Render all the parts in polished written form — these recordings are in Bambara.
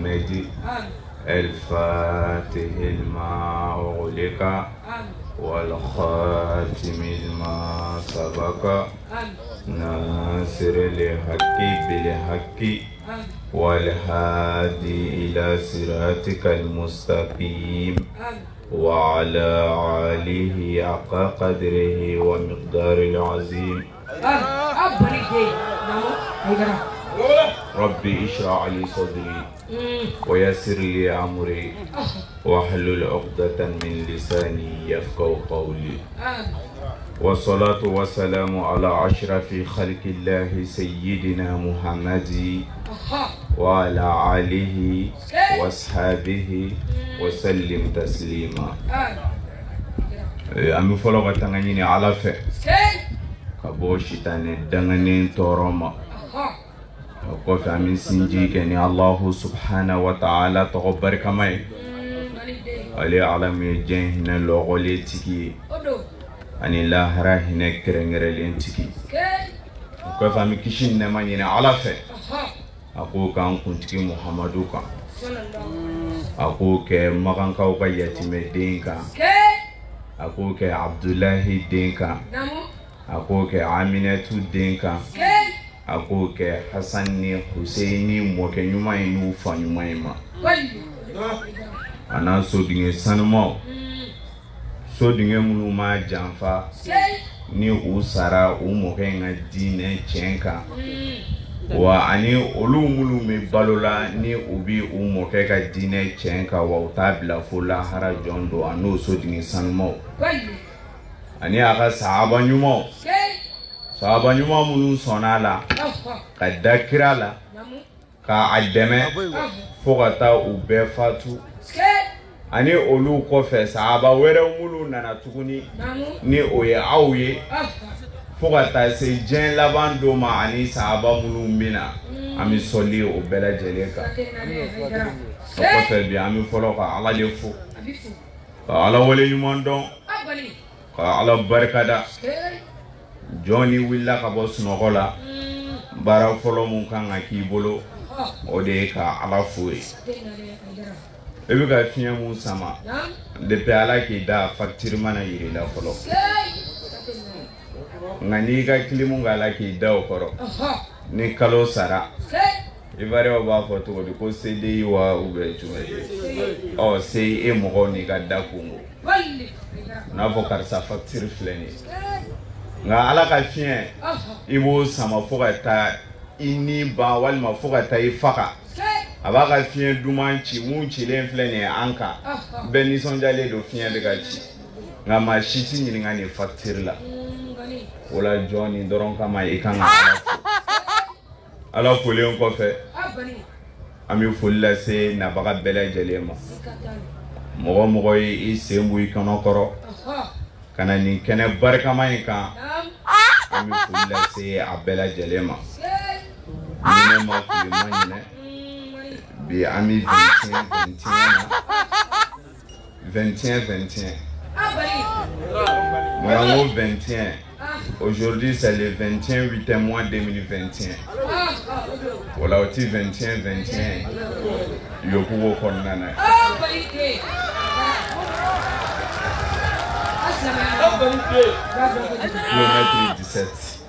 محمد الفاتح لما أغلق والخاتم لما سبق ناصر الحق بالحق والهادي إلى صراطك المستقيم وعلى آله حق قدره ومقدار العظيم. ربي اشرح لي صدري ويسر لي أمري واحلل عقدة من لساني يفقهوا قولي. والصلاة والسلام على أشرف خلق الله سيدنا محمد وعلى آله وأصحابه وسلم تسليما. أمي فلوغا تنغنيني على فه كبوشي تاني دنغنين توروما وقف أمي سنجي كني الله سبحانه وتعالى تغبر كماي علي عالمي جهنا لغولي تكي أني لا هرا هنا كرنغرلين تكي وقف أمي كشين نمانيني على فه أقول كان كنتكي محمدو كان أقول كمغان كوكا يتيم دينكا أقول كعبد الله دينكا أقول كعامنة دينكا أقول كحسن حسيني موكنيما ينوفا يمايما أنا سودين سانمو سودين منو ما جانفا ni usara umokenga dine chenka wa ani olumulu me balola ni ubi umokeka dine chenka wa utabla fula hara jondo ano sodini sanmo ani aga sahaba nyuma munu sonala kadakirala ka ademe fogata ube fatu ani olu kofe sahaba were mulu nana tuguni ni oye awye fogata se jen labando ma ani sahaba mulu mina ami soli o bela jeleka kofe bi ami folo ka ala lefu ka ala wole nyumondo ka ala barkada joni willa ka bo sunogola bara folo mun kan akibolo o de ka ala fuwe ebi ka fiɲɛ mun sama depuis ala k'i da facture mana yiri la fɔlɔ nka n'i ka kilimu ka ala k'i da o kɔrɔ ni kalo sara ivarɛw b'a fɔ cogo di ko CDI wa ou bien jumɛn ɔ se e mɔgɔw n'i ka da kungo n'a fɔ karisa facture filɛ nin nka ala ka fiɲɛ i b'o sama fo ka taa i ni ban walima fo ka taa i faga a b'a ka fiɲɛ duman ci mun cilen filɛ nin ye an kan bɛɛ nisɔndiyalen don fiɲɛ bɛ ka ci nka maa si t'i ɲininka nin facture la o la jɔn nin dɔrɔn kama i kan ka ala folen kɔfɛ an bɛ foli lase nabaga bɛɛ lajɛlen ma mɔgɔ mɔgɔ ye i sen bɔ i kɔnɔ kɔrɔ ka na nin kɛnɛ barikama in kan an bɛ foli lase a bɛɛ lajɛlen ma ni ne ma fili ma ɲinɛ bi ami 21 Morango 21 aujourd'hui c'est le 21 mois 2021 voilà aussi 21 yokugo konnana kilomètre 17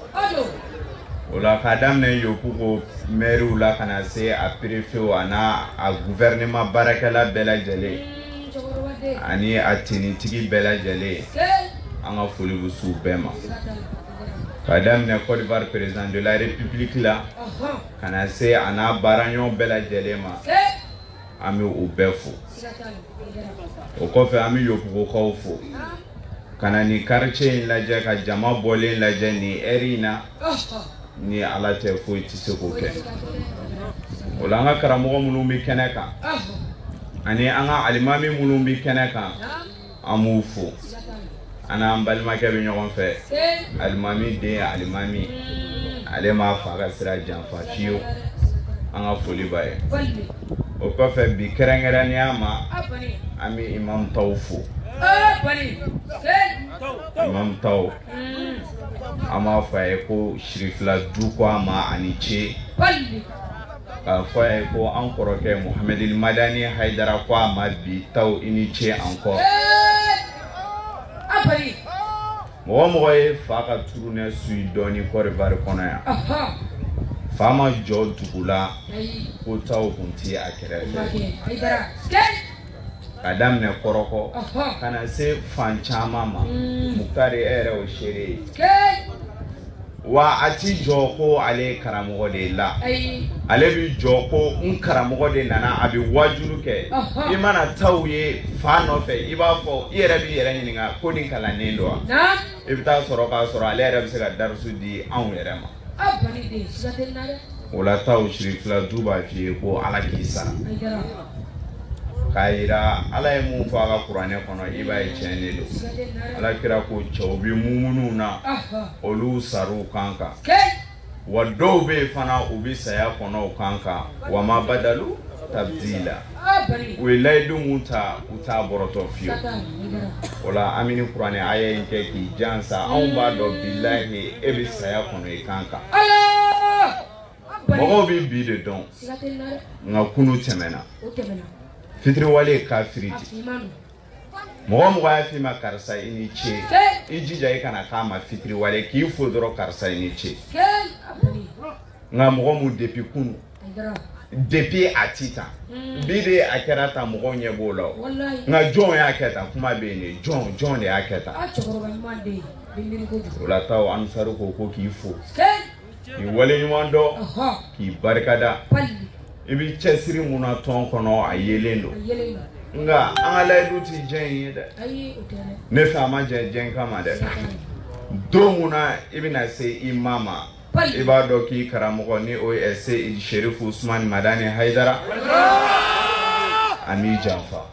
ola kadam ne yokugo maire ula kana se a préfet wana a gouvernement barakala bela jale ani a tinitigi bela jale anga foli busu bema kadam ne Côte d'Ivoire président de la République la kana se ana baranyo bela jale ma ami o befo o kofe ami yokugo khawfo kana ni quartier la jaka jama bolé la jani erina ni ala te foyi ti se ko kɛ o la an ka karamɔgɔ minnu bɛ kɛnɛ kan ani an ka alimami minnu bɛ kɛnɛ kan an b'u fo an n'an balimakɛ bɛ ɲɔgɔn fɛ alimami den alimami ale m'a fa ka sira janfa fiyewu an ka foli b'a ye o kɔfɛ bi kɛrɛnkɛrɛnnenya ma an bɛ imam taw fo imam taw an b'a fɔ a ye ko sirifila du ko a ma ani ce Quoi ko encore que Mohamed El Madani Haidara quoi ma bi taw initié encore. Moi fa ka tourner sur doni ko revar kono ya. Fama jo dugula ko taw kunti akere. Adam ne koroko kana se fan chama ma mukare ere o shere. Wa ati joko ale karamogo de la ale bi joko karamogo de nana abi wajulu ke imana tawye fa no fe iba fo yere bi yere nyinga ko din kala nendo na ibita soro ka soro ale yere bi se ka darsu di an yere ma abani de satenare wala taw shirif la duba fi ko ala ki sara kaira ala e mu fa ga qur'ane kono iba e chenelo ala kira ko chawbi mumunu na olu saru kanka wa dobe fana ubi saya kono kanka wa ma badalu tabdila we laidu muta uta boroto fio wala amini qur'ane aya nke ki jansa an ba do billahi ebi saya kono kanka mo bi de don nga kunu temena fitri wale kafiriti mo ya fi ma karsa ini ce ijija kana kama fitri wale ki fodoro karsa ini ce nga mo depuis kunu depuis atita bide akerata mo nye bolo nga John ya keta kuma be ne John ya keta la taw ansaru ko ki fo ki wale nyundo ki barkada ibi chesiri muna ton kono ayelendo nga angala duti jen de ne fama jen kama de do muna ibina se imama ibado ki karamogo ni OSC Sherif Usman Madani Haidara ami Jafa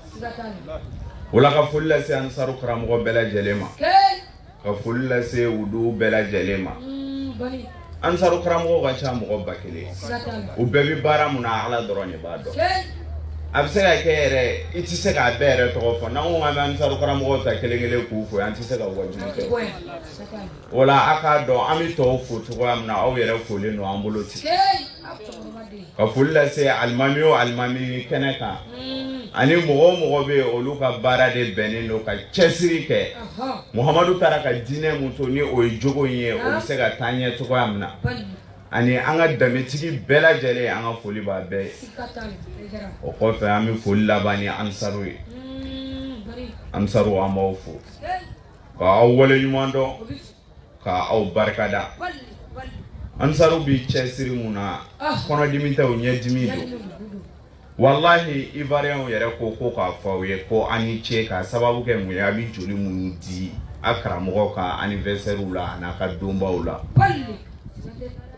wala ka fulla se ansaru karamogo bela jelema ka fulla se wudu bela jelema ansaru karamogo ga cha mo bakele o bebi bara muna ala dorone bado abse ga kere itise ga bere to fo na ngo ma ansaru karamogo ta kelengele ku fo antise ga wajunte wala aka do ami to fo to amna o yere fo le no ambuloti ka fulla se almami keneka ani mo be oluka bara de benino ka chesiri ke Muhammadu taraka dine mutoni o jogo ye o se ga tanye to amna ani anga dametigi bela jele anga foli ba be o ko fe ami foli labani ansaru amawfu ka awwale yumando ka aw barkada ansaru bi chesiri muna kono diminta o nyedimido wallahi Ivoirian yere ko ka fawe ko ani che ka sababu ke mu ya bi joli mu di akra mo ka anniversaire ula na ka domba ula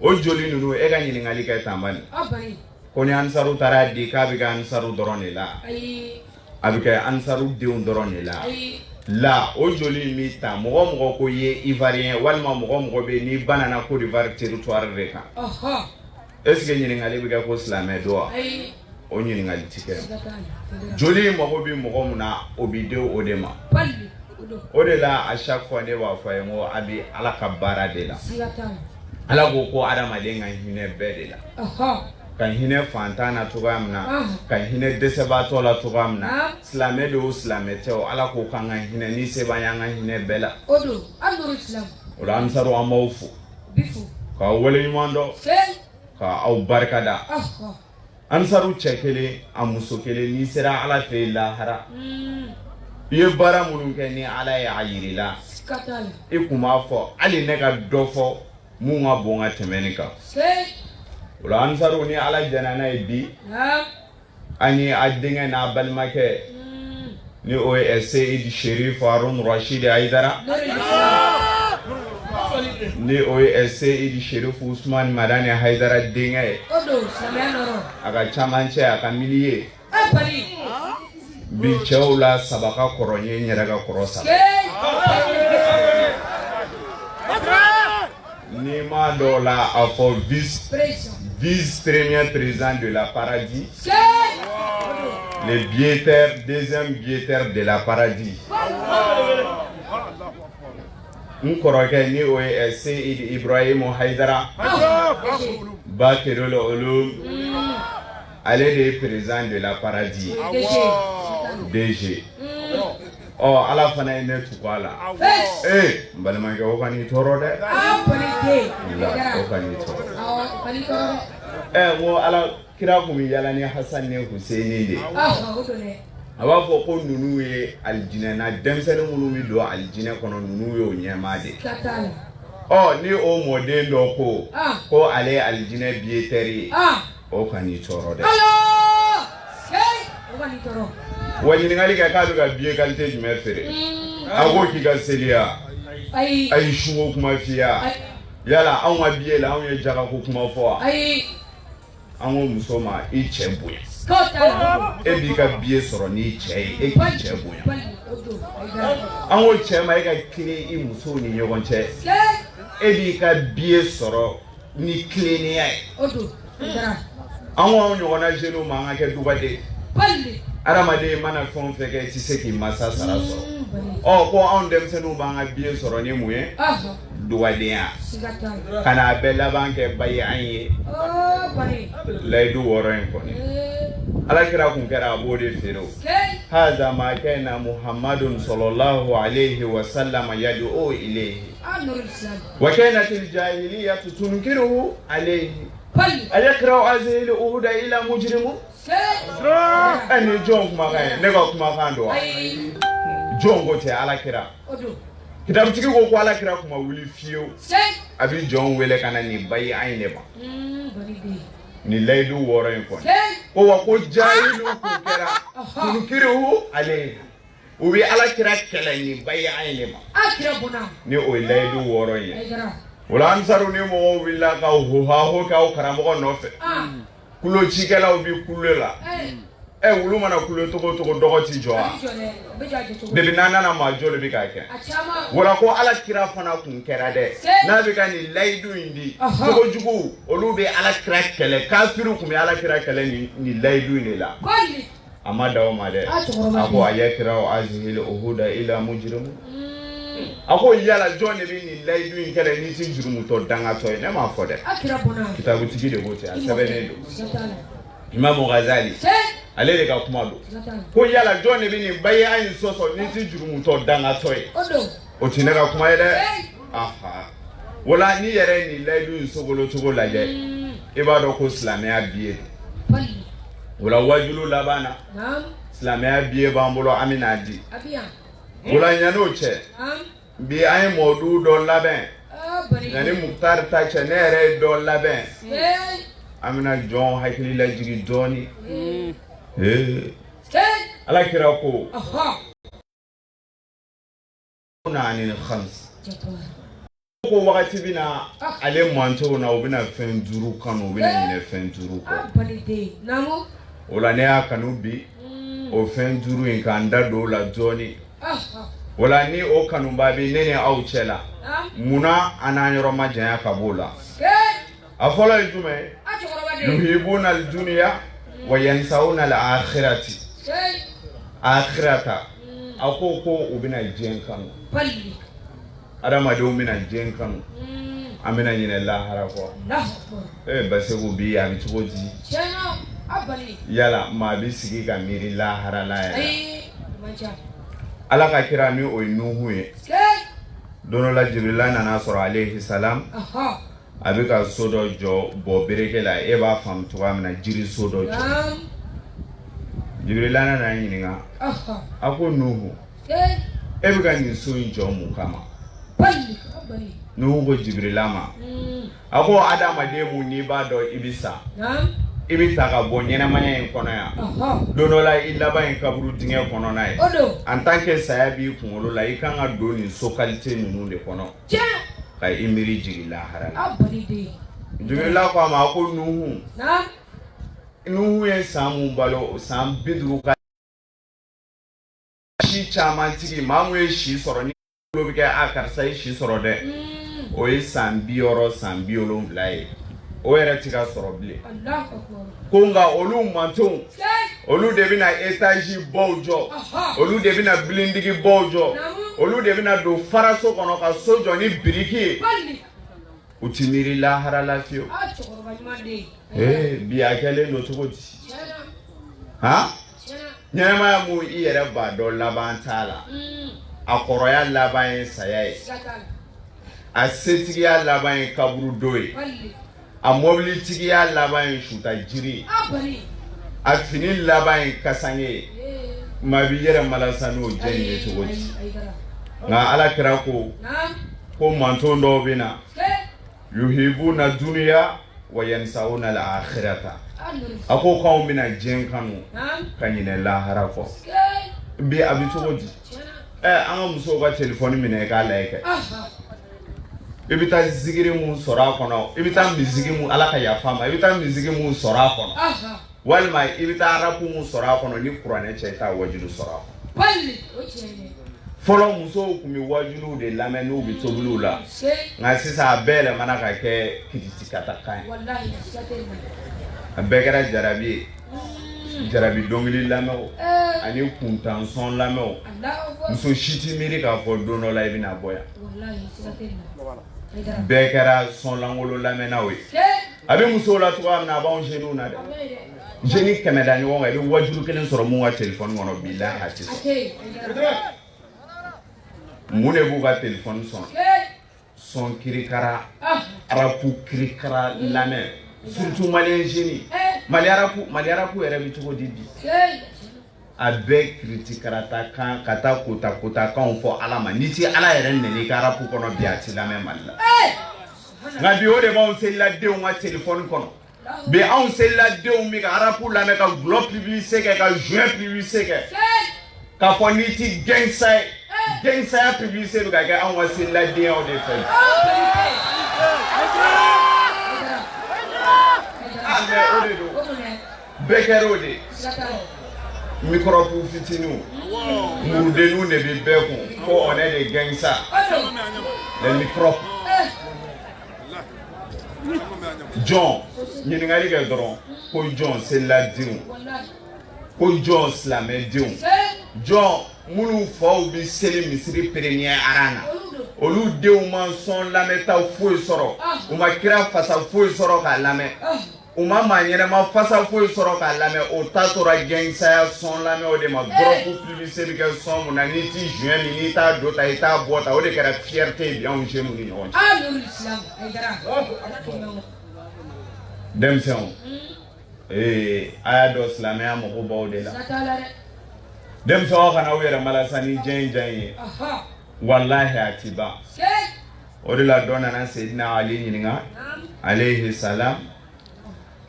o joli nunu e ga nyini ngali ka tambani ko ni ansaru taradi ka bi ga ansaru doronela abika ansaru de doronela la o joli mi ta mo ko ye Ivoirien walma mo be ni banana ko d'Ivoire territoire reka est-ce que nyini ngali bi ga ko islamé do onyi ni ngali tike joli mo bi mo muna obideo odema odela à chaque fois ne wa fa mo abi ala ka bara de la ala ko adama de ngan hine bedela kan hine fantana to gamna kan hine deseba to la to gamna islamé do islamé te ala ko kan ngan hine ni se bayanga hine bela odo andoro islam ola ansaru amawfu bifu ka wole yimando ka au barkada ansaru chekele amusokele ni sera ala fe lahara ye bara munun ke ni ala ya ayirila e kuma fo ali ne ka dofo munga bonga temenika wala ansaru ni ala janana idi ani adinga na balmake ni OSC Sherif Harun Rashid Haidara ni OSC Sherif Usman Madani Haidara dinga odo samanoro aga chamanche aka miliye bi chawla sabaka koronye nyeraga korosa ni ma dola afo vice premier président de la Paradis le deuxième biétaire de la Paradis Nkoroke ni OSC Ibrahim Haidara Bakirul Ulum elle est président de la paradis. DG. Oh, à la fin, elle n'est pas là. Eh, Balamanga, on va y toro. Eh, moi, alors, Kirakoumi, Yalani Hassan, Hussein. Aba fo ko nunu ye aljina na demsene munu mi do aljina kono nunu yo nyamade oh ni o model do ko ale aljina bieteri o kani toro de o kani toro wani ngali ka be ka bie kalite jume fere ago ki ga selia ay shugo kuma fiya yala an wa bie la an ye jaga ko kuma fo ay an wo musoma i chembuya ebi ka bie soro ni chei e chebuya an wo chema e ka kire i muso ni yogon che ebi ka bie soro ni clean ya an wo nyogona jeno ma nga ke dubade aramade mana fon feke ti seki masa sara soro o ko an dem senu ba nga bie soro ni muye duwade ya kana bella banke bayi anye laidu woren ko ni ala kira kun kera abode fero hada ma kana muhammadun sallallahu alayhi wa sallam yad'u ilayhi wa kanat al-jahiliyyah tunkiruhu alayhi ayakra azil uhuda ila mujrimu ani jong ma ga ne ko kuma kando jongo te ala kira kitab tigi ko ala kira kuma wuli fiyo abi jong wele kana ni bayi ayne ba ni laidu woren ko ko wa ko jayilu ko kera tunkiruhu alayhi ubi ala kira kala ni bayi ayne ba akira bona ni o laidu woron ye wala ansaru ni mo willa ka ho ka karamo no fe kulo chikela ubi kulela wulu mana kulo to dogoti joa de binana na ma jole bi ka ke wala ko ala kira fana kun kera de na bi ka ni laidu indi to jugu olu be ala kira kele kafiru kun ala kira kele ni laidu ni la amada o ma de ako ayakira o azhil uhuda ila mujrim ako yala jone bi ni laidu kele ni ti jurumu to danga to ne ma fo de kitabu tigi de gote a sebene do Imam Ghazali ale de ka kuma do ko yala jone bi ni baye ayin soso ni ti jurumu to danga to o ti ne ka kuma yede aha wala ni yere ni laidu sogolo togo laje ibado ko islamia biye wala wajulu labana islamia biye bambulo amina di wala nyano che bi ay modu do laben yani muktar ta che nere do laben amina jon hakili la jigi doni ala kira ko na ani khams ko wakati bina ale manto na obina fenduru kanu obina nyine fenduru ko namo wala ne akanu bi o fenduru in kanda do la joni wala ni o kanu babi nene au chela muna ananyoro majanya kabula afola jume yuhibuna al-dunya wa yansawna al-akhirati akhirata akoko ubina jenkan palli adama do mina jenkan amina nyine lahara ko basego bi ya bitugoji cheno abali yala ma bi sigi ka miri lahara la ya ala ka kira ni o nuhu ye dono la jibril na sura alayhi salam abika sodo jo bo bereke la e ba fam to amna jiri sodo jo jibril na nyinga ako nuhu ebika ni so jo mu kama nuhu go jibril ama ako adama de mu ni ba do ibisa ibita ka bo nyena manya en kono ya dono la ilaba en kaburu dinge kono na e en tant que sayabi kunolo la ikanga do ni so qualité nunu le kono kay imiri jigi la harala jigi la ko ma ko nuhu en samu balo sam bidru ka shi chama tigi mamu e shi soro ni lo bi ka akar sai shi soro de o e sambiolo blai o era tiga soro bile konga olu manton olu de bina etage bojo olu de bina blindigi bojo olu de bina do faraso kono ka sojo ni biriki utimiri la harala fio bi akele no tugoti ha nyama mu iyere ba do laban tala akoroya laban sayai asetigi ya laban kaburu doye a mobilitigi ya laban shuta jiri a fini laban kasange mabi yere malasano jenne tugoti nga ala kira ko manton do bina yuhibuna dunya wa yansawuna al-akhirata ako kaw bina jenkanu kanyine lahara ko bi abitugodi anga muso ka telephone mine ka like ibita zigiri mu sora kono ibita mizigi mu ala ka yafama ibita mizigi mu sora kono walma ibita rapu mu sora kono ni qur'ane cheta wajidu sora balli o chene folo muso kumi wajidu de lamenu bi tobulula nga sisa bele manaka ke kititikata kan wallahi abegara jarabi dongili lameo ani kuntan son lameo muso shiti miri ka fo dono la ibina boya wallahi sikatena bekara son langolo lamena we abi muso la to amna ba on jenu na de jeni kemedani wonga bi wajuru kelen soro mu wa telephone ngono billahi hatis mune bu ga telephone son kirikara arapu kirikara lame surtout malien jeni maliarapu ere bitugo didi avec critiquerata kan kata kota kan fo alama niti ala ere nene karapu kono biati la même alla nga bi ode ba on sella de on téléphone kono be on sella de on mi karapu la me ka globe publicité ka joint publicité ka fo niti gangsa publicité ka on sella de on de fait Bekerode micro fitinu murdenu ne be beko ko on est des gangsta le micro John ni ngali ga dron ko John c'est la dion ko John slamé dion John mulu fo bi seli misri premier arana olu de man son la meta fo soro o ma kira fasa fo soro ka lame uma manyere ma fasa fo soro ka lame o ta tora gangsa son lame o de ma groupe publicité que son mon ani ti juin ni ta do ta ita bota o de kera fierté bien on chez nous ni on l'islam dem son aya do islamé am ko baw de la dem so kana wera malasani jen wallahi atiba o de la donna na sayyidina ali ninga alayhi salam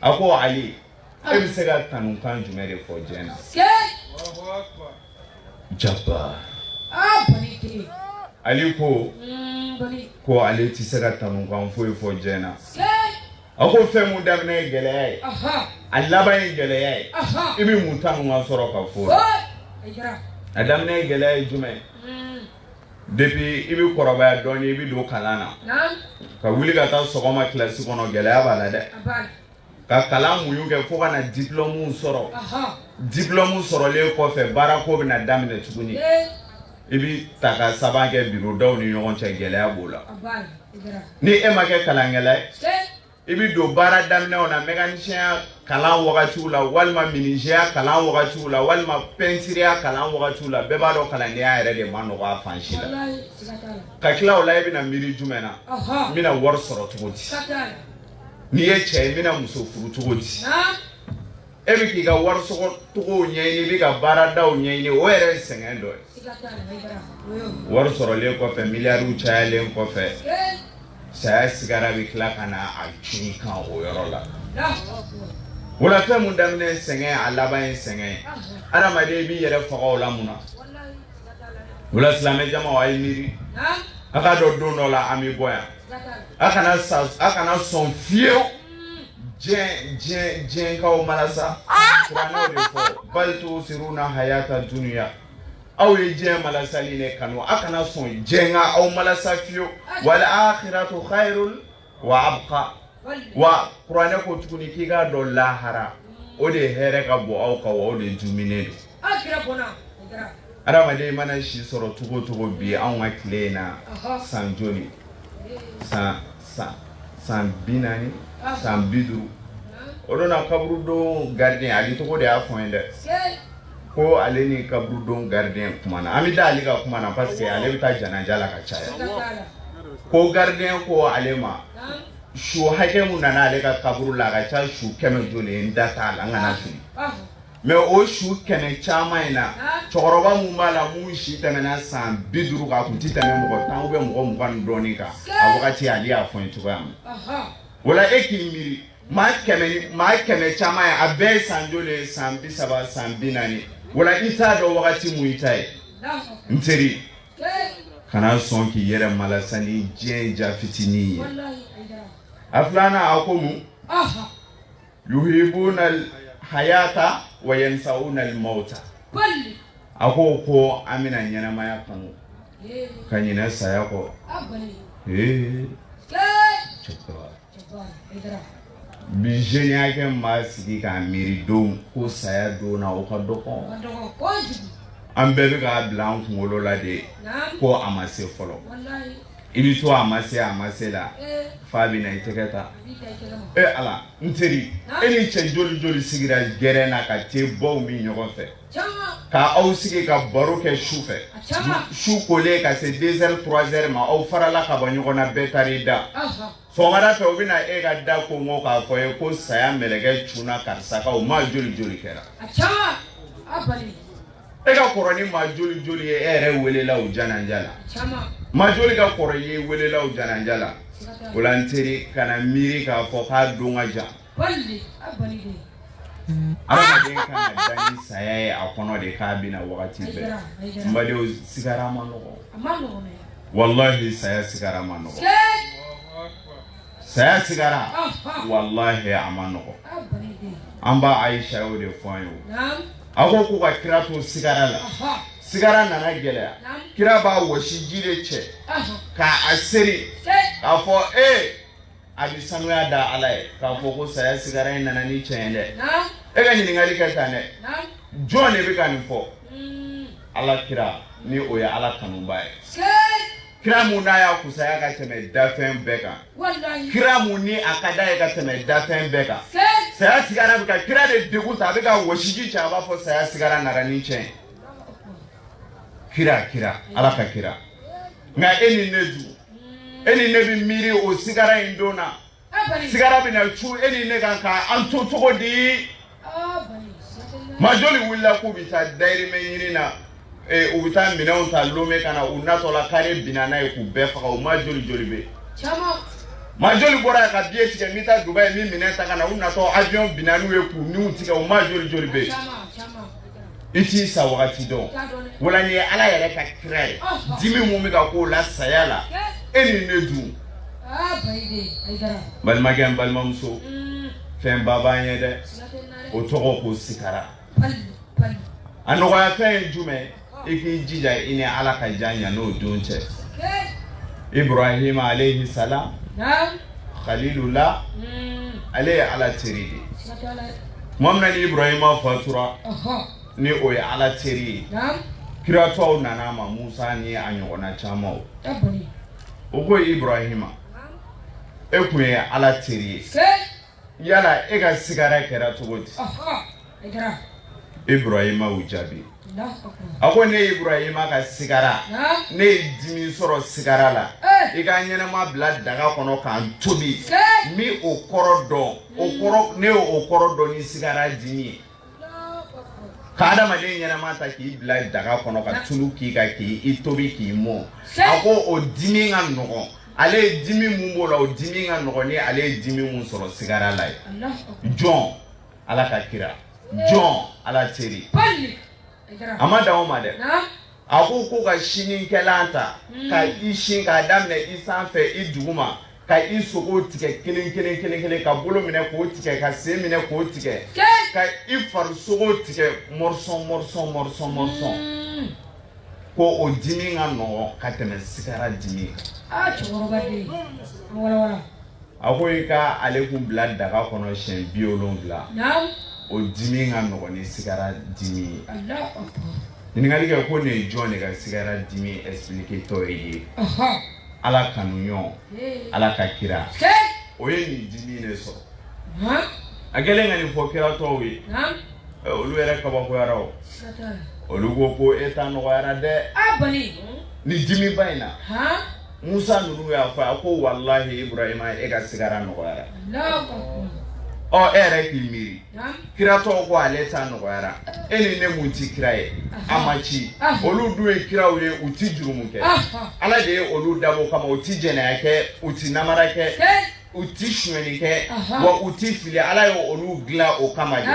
ako ali e sega tanu kan jumere fo jena jabba boniti ali ko ali ti sega tanu kan fo jena ako fe mu damne gele Allah bay gele ibi mutan wa soro ka fo adamne gele jume depuis ibi koroba doni ibi do kalana ka wuli ka ta sogoma classe kono gele abala de ka kalam mu yuge fo kana diplôme soro le ko fe barako bina damne tuguni ibi taka sabange biro daw ni yon che gele abola ni e make kalangela ibi do bara damne ona mécanicien kalan wakati la walma menuisier kalan wakati la walma peinture kalan wakati la beba do kalan ya ere de mano wa fanshi la ka kila ola ibi na miri jumena mina war soro tugoti ni e che mina muso furu tugoti ebi ki ga war soro tugo nyeni bi ga bara daw nyeni o ere sengendo war soro le ko fe milliard cha le ko fe saya sigara bi kila kana a kin kan o yoro la wala fe mun damne senge alaba en senge ara ma de bi yere fago la muna wala islamé jama wa miri aka do no la ami boya akana son fieu jen ka o malasa kurana de fo baltu siruna hayata dunya aw jen malasa line kanu akana son jenga aw malasa fieu wal akhiratu khairul wa abqa wa qur'ana ko tukuni kiga do lahara o de here ka bo aw ka o de jumine do akira bona ara ma de mana shi soro tugo bi an wa klena san joni san binani san biduru odona kaburu don gardien ali to ko de afonde ko ale ni kaburu don gardien kumana amida ali ka kumana parce que ale bita janaja la ka chaya ko gardien ko ale ma shu hake mun na ale ka kaburu la ka cha shu keme jole ndata la ngana su mais o shu keme chama ina choroba mu mala mu shi temena san biduru ka kuti teme mo tan ube mo ngwan donika abukati ali afon tukam wala ekimiri ma keme chama ya abe sanjole sambi saba sambi nani wala ita do wakati mu itai nteri kana son ki yere malasani jenja fitini aflana akomu yuhibuna hayata wa yansauna al-mauta akoko amina nyana maya kanu kanyina sayako bijeni yake masiki ka miri don ko saya dona o ka doko an bebe ka blanc ngolo la de ko amase folo ibi to amase la fabi na iteketa ala nteri eni joli sigira gere na ka te bo mi nyogo fe ka au sigi ka baro ke shufe shu kole ka se 2h 3h ma au farala ka banyo na betarida so mara fe obina ga da ko ngo ka fo e ko saya melege chuna karsaka o ma joli kera achama abali ega koroni ma joli ere welela o jananjala achama ma joli ga koroye welela o jananjala volanteri kana miri ka fo ka dunga ja balli abali de ama de kana dani saya akono de ka bina wakati be mbade o sigara manogo amano ne wallahi saya sigara manogo saya sigara wallahi amano amba Aisha o de fonyo ako ko ka kira to sigara la sigara nana gele kira ba woshi jire che ka asiri ka fo abi sanwa da alai ka fo ko saya sigara nana ni chende ga ni ngali ka tane jone be kan fo ala kira ni o ya ala kanu bae kira mu na ya kusaya ka teme dafen beka wallahi kira mu ni akada ya ka teme dafen beka saya sigara beka kira de deguta beka woshiji cha ba fo saya sigara narani chen kira ala ka kira nga eni nebi miri o sigara indona sigara bina chu eni ne kan ka anto to di majoli willa ku bita dairi menyirina ubita mina unta lome kana unato la kare binana e ku befa ka majoli be chama majoli bora ka bie tike mita Dubai mi mineta kana unato avion binanu e ku ni utika majoli be chama iti sa wakati don wala ni ala yere ka kire dimi mu mi ka ko la sayala eni nedu baide aidara balmagan balmamso fen baba nyede o toko ko sikara ano ya fen jume iki jija ine ala ka janya no donche Ibrahim alayhi salam Khalilullah alayhi ala tiridi mamna ni Ibrahim fatura ni oye ala tiri kira to nana ma Musa ni anyona chama ogo Ibrahima ekuye ala tiri yala ega sigara kera to goti Ibrahima ujabi ako ne Ibrahima ka sigara ne dimi soro sigara la ega nyena ma blood daga kono kan tobi mi okorodo ne okorodo ni sigara dimi kada malen yana mata ki blood daga kono ka tulu ki ka ki itobi ki mo ako o dimi nga nogo ale dimi mumbo la o dimi nga nogo ni ale dimi mun soro sigara la John ala ka kira John ala teri amada o made ako ko ka shinin kelanta ka ishin ka damne isanfe iduguma ka isoko tike kelen ka bolo mine ko tike ka se mine ko tike ka ifar sogo tike morson ko o dimi nga no ka teme sigara dimi choroba de wala ako ka alekun blood daga kono shen biolongla o dimi nga no ni sigara dimi Allah ni ngali ka ko ne John ka sigara dimi expliquer to yi ala kanunyo ala ka kira oye ni dimi ne so agele ngani fo kira to wi olu era ka ba ko yara o olu go ko eta no yara de abani ni dimi baina Musa nuru ya fa ko wallahi Ibrahim e ga sigara no yara o ere kilmiri kira to ko aleta no yara eni ne munti kirae amachi olu duwe kira we uti jurumu ke ala de olu dabo kama uti jena yake uti namara ke uti shweni ke wa uti fili ala yo olu gla o kama de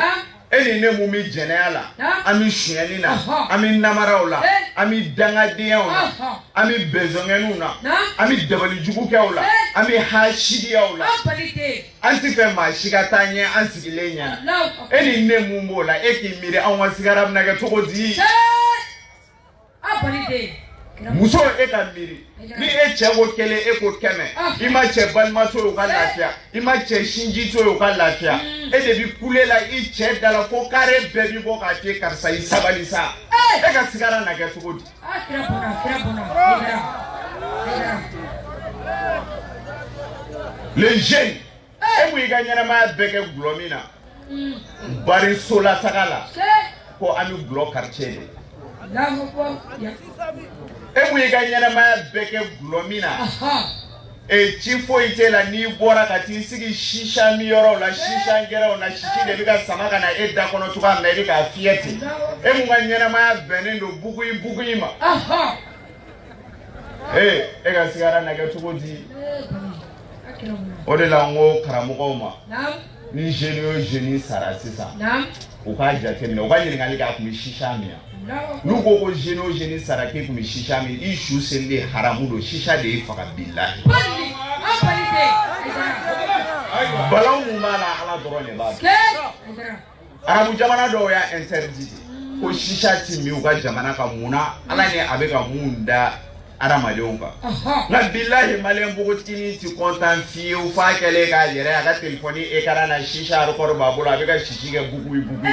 eni ne mumi jena ala ami shweni na ami namara ola ami dangadiya ola ami bezongenu na ami dabali jugu ke ola ami hashidi ola anti fe ma shigatanye ansigilenya eni ne mumbola ekimire anwa sigara na ke tokodi muso ekamiri ni echewo kele eko keme ima che balma to yo kalafia ima che shinji to yo kalafia e de bi kulela i che dala fo kare bebi bo ka te karsa isabalisa e ka sigara na ke tokodi les jeunes e mu iganyana ma beke glomina bari sola takala ko ami glo quartier Ebu iganyana ma beke glomina e chifo itela ni bora kati sigi shisha miyoro la shisha ngera na shishi de bika samaka na edda kono tuka Amerika afieti ebu iganyana ma benendo bugu ima ega sigara na getuko di odela ngo karamuko ma ni jeni sarasisa ukaja tena ukaje ngalika kumishisha miya nuko ko jeni sarake kumishisha mi ishu sende haramudo shisha de ifaka billahi balaw mala ala dorone ba arabu jamana do ya interdit ko shisha timi uka jamana ka muna ala ne abeka munda aramadonga na billahi malembo tini ti content fi u fa kele ka yere aga telefoni e karana shisha rokor babula abeka shishige bugu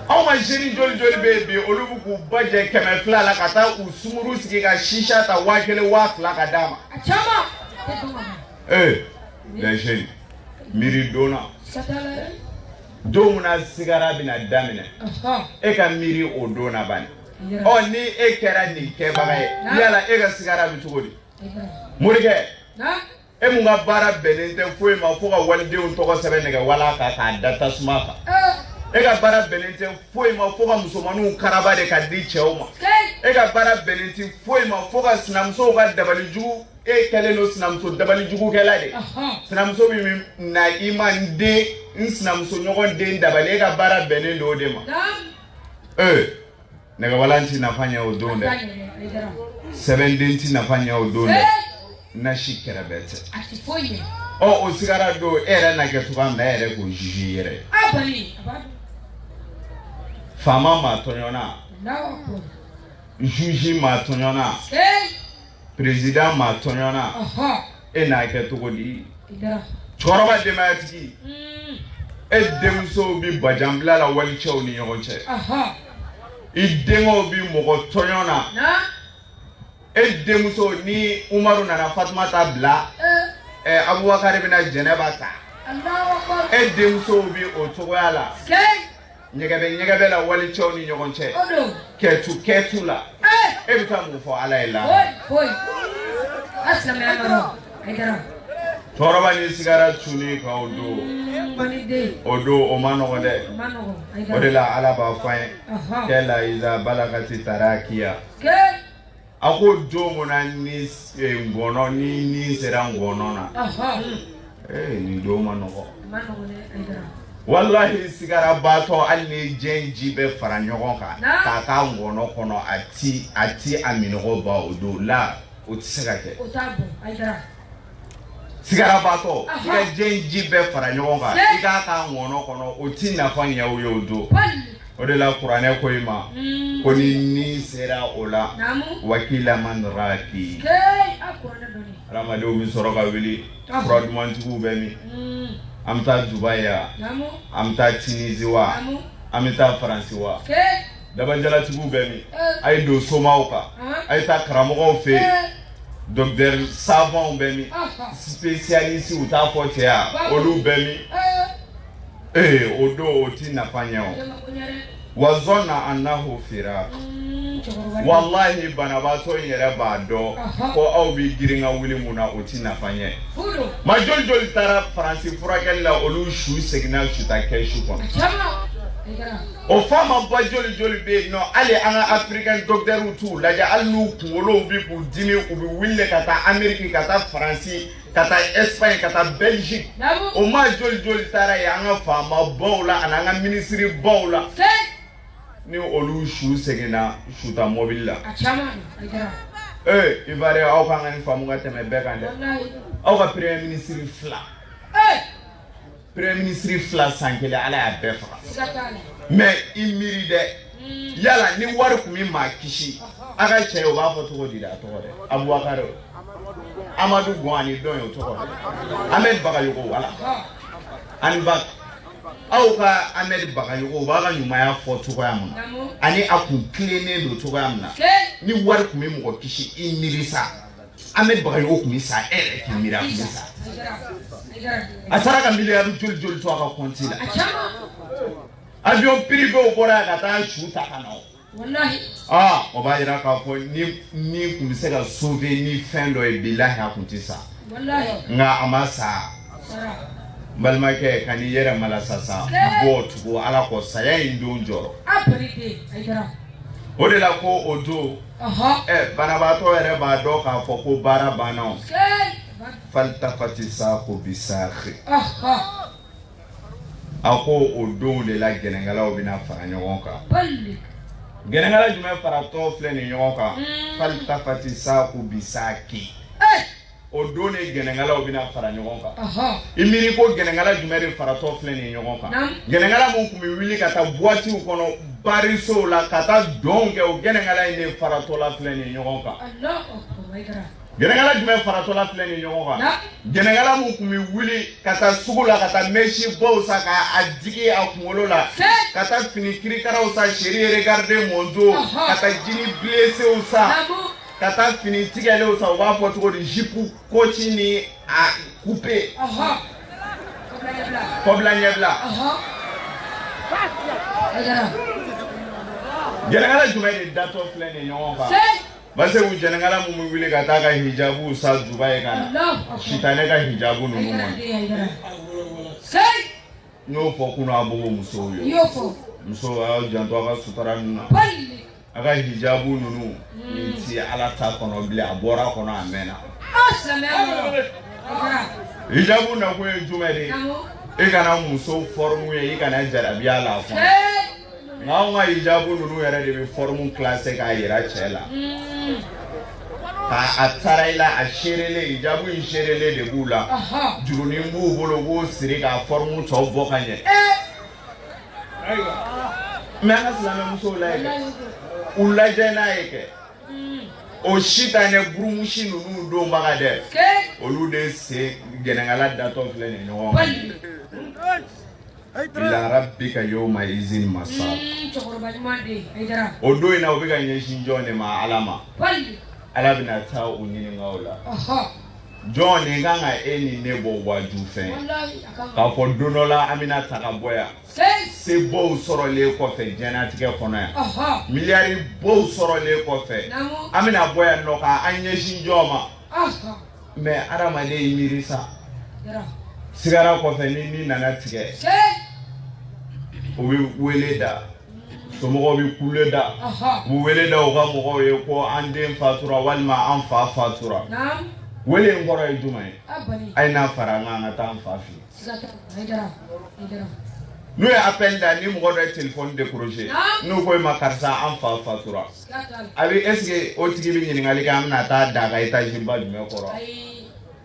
Auma jeni joli baby olubu ku baje keme fla la kata usumuru sigi ka shisha ta wakele wa fla ka dama achama les jeunes miri dona domuna sigara bina damine e ka miri o dona bani o ni e kera ni ke bagaye yala e ka sigara bi tugodi murike e munga bara benente foi ma foka walde on toko sebe nega wala ka data smaka e ka bara benente foi ma foka musomanu karaba de ka di cheoma e ka bara benente foi ma foka sinamso ka dabaliju e keleno sinamso dabaliju kelade sinamso bi na imande sinamso nyogon de dabale e ka bara benendo de ma nega walanti nafanya odonde 17 nafanya odonde na shikera bete atifoye o sigara do era na ketuka na ere ko jijire abali fama ma tonyona nawo juji ma tonyona president ma tonyona e na ketuko di choroba de matiki e demso bi bajambla la walcho ni yonche idemo bi mogo tonyona demuso ni Umaru na Fatuma tabla Abubakar bina Jeneba ta demuso bi otogoyala nyegebe la wali choni nyogonche ketu la bita mu fo ala ila hoy aslam ya maro aidara toroba ni sigara chuni ka odo o mano de odela ala ba fain kela iza balagati tarakia ako jomo na ni ngono ni sera ngono na ni doma no wallahi sigara bato alni jenji be faranyogon ka ngono kono ati amino ba odo la otisega ke otabo aidara sigara bato ga jenji be faranyogon ka ngono kono oti na fanya oyodo odela Qur'ane ko ima koni ni sera ola wakila man raki ramado mi soroka wili fraudman tu bemi amta Dubai amta Tunisia amta France dabanjalatigiw bɛ min a ye don somaw kan a ye taa karamɔgɔw fɛ yen docteur savants bɛ min spécialiste u t'a fɔ cɛ ya olu bɛ min o don o ti nafa ɲɛ o wa zonna annahu firaq wallahi banabaatɔ in yɛrɛ b'a dɔn ko aw bi girin ka wuli mun na o ti nafa ɲɛ ma joli joli taara faransi furakɛli la olu su seginna su ta kɛ su kɔnɔ o fama ba joli joli bɛ yen nɔ hali an ka africain docteurs t'u lajɛ hali n'u kunkolow bi k'u dimi u bɛ wuli ka taa Amérique ka taa Faransi ka taa Espagne ka taa Belgique o ma joli joli taara yen an ka faama baw la ani an ka ministre baw la ni olu su seginna su ta mobile la Ivoirien aw kan ka nin faamu ka tɛmɛ bɛɛ kan dɛ aw ka premier ministre fila san kelen ala y'a bɛɛ faga mais i miiri dɛ yala ni wari kun min maa kisi a ka cɛ o b'a fɔ cogo di a tɔgɔ dɛ Abubakar Amadu Gon ani dɔn ye o tɔgɔ dɛ Ahmed Bagayogo wala ani ba aw ka Ahmed Bagayogo o b'a ka ɲumanya fɔ cogoya min na ani a kun tilennen don cogoya min na ni wari kun min mɔgɔ kisi i miiri sa Ahmed Bagayogo kun bi sa e yɛrɛ k'i miiri a kun bi sa a taara ka miliyari joli joli to a ka compte la avion privé o bɔra yan ka taa su ta ka na o o b'a jira k'a fɔ ni kun bɛ se ka sauver ni fɛn dɔ ye bilahi a kun ti sa nka a ma sa n balimakɛ ka n'i yɛrɛ malasa sa bɔ tugu ala kɔ saya in don jɔrɔ o de la ko o don banabaatɔ yɛrɛ b'a dɔn k'a fɔ ko baara banna o faltafati saaqu bisaaqi a ko o don de la gɛnɛgalaw bɛna fara ɲɔgɔn kan gɛnɛgala jumɛn faratɔ filɛ nin ɲɔgɔn kan faltafati saaqu bisaaqi o don de gɛnɛgalaw bɛna fara ɲɔgɔn kan i miiri ko gɛnɛgala jumɛn de faratɔ filɛ nin ɲɔgɔn kan gɛnɛgala mun kun bɛ wuli ka taa boîtiw kɔnɔ barisow la ka taa dɔnw kɛ o gɛnɛgala in de faratɔ la filɛ nin ɲɔgɔn kan gɛnɛgala jumɛn faratɔ la filɛ nin ɲɔgɔn kan gɛnɛgala mun kun bɛ wuli ka taa sugu la ka taa mèche baw sa k'a digi a kunkolo la ka taa fini kirikaraw sa chéri regardez mon dos ka taa jini blessés sa ka taa fini tigɛlenw sa u b'a fɔ cogo di jipu koti ni a coupe kɔbila ɲɛbila gɛnɛgala jumɛn de datɔ filɛ nin ɲɔgɔn kan parce que gɛnɛgala mun bɛ wuli ka taa ka hijabu sa juba ye ka na sitanɛ ka hijabu ninnu ma n y'o fɔ kunun a bogo musow ye musow a y'aw janto a ka sutura ninnu na a ka hijabu ninnu nin ti ala ta kɔnɔ bilen a bɔra kɔnɔ a mɛnna hijabu nakun ye jumɛn de e kana muso forme ye i kana jarabiya la kɔnɔ nka anw ka hijabu ninnu yɛrɛ de bɛ forme classé k'a yira cɛ la k'a tara i la a seerelen hijabu in seerelen de b'u la jurunin b'u bolo u b'o siri k'a forme tɔ bɔ ka ɲɛ mais an ka silamɛmusow la ye kɛ u lajɛ n'a ye kɛ o sitanɛ burumusi ninnu donbaga dɛ olu de sen gɛnɛgala datɔ filɛ nin ɲɔgɔn kan ila rabbika yawma izin masaq o don in na o bɛ ka ɲɛsin jɔn de ma ala ma ala bɛna taa u ɲininka o la jɔn nin kan ka e ni ne bɔ waju fɛn k'a fɔ don dɔ la an bɛna ta ka bɔ yan sebaw sɔrɔlen kɔfɛ diɲɛlatigɛ kɔnɔ yan miliyari baw sɔrɔlen kɔfɛ an bɛna bɔ yan nɔ k'an ɲɛsin jɔn ma mais adamaden y'i miiri sa sigara kɔfɛ ni min nana tigɛ o bɛ wele da somɔgɔw bɛ kule da u bɛ wele da u ka mɔgɔw ye ko an den fatura walima an fa fatura wele in kɔrɔ ye jumɛn ye a ye n'a fara an kan ka taa an fa fɛ n'u ye appel da ni mɔgɔ dɔ ye téléphone décroché n'u ko i ma karisa an fa fatura a bɛ est ce que o tigi bɛ ɲininkali kɛ an bɛna taa da ka étage ba jumɛn kɔrɔ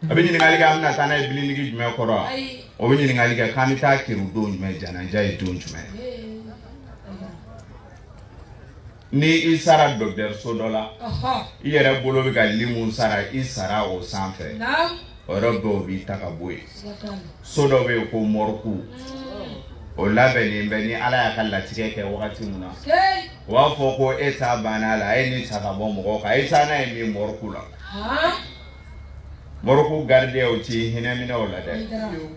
a bɛ ɲininkali kɛ an bɛna taa n'a ye bilinigi jumɛn kɔrɔ o bɛ ɲininkali kɛ k'an bɛ taa kɛru don jumɛn janaja ye don jumɛn ni i sara dɔgɔtɔrɔso dɔ la i yɛrɛ bolo bɛ ka limu sara i sara o sanfɛ o yɔrɔ dɔw b'i ta ka bɔ yen so dɔ bɛ yen ko mɔriku o labɛnnen bɛ ni ala y'a ka latigɛ kɛ wagati min na wa fɔ ko e ta banna la e ni ta ka bɔ mɔgɔ kan e ta n'a ye min mɔriku la mɔriku gardien o ti hinɛ minɛ o la dɛ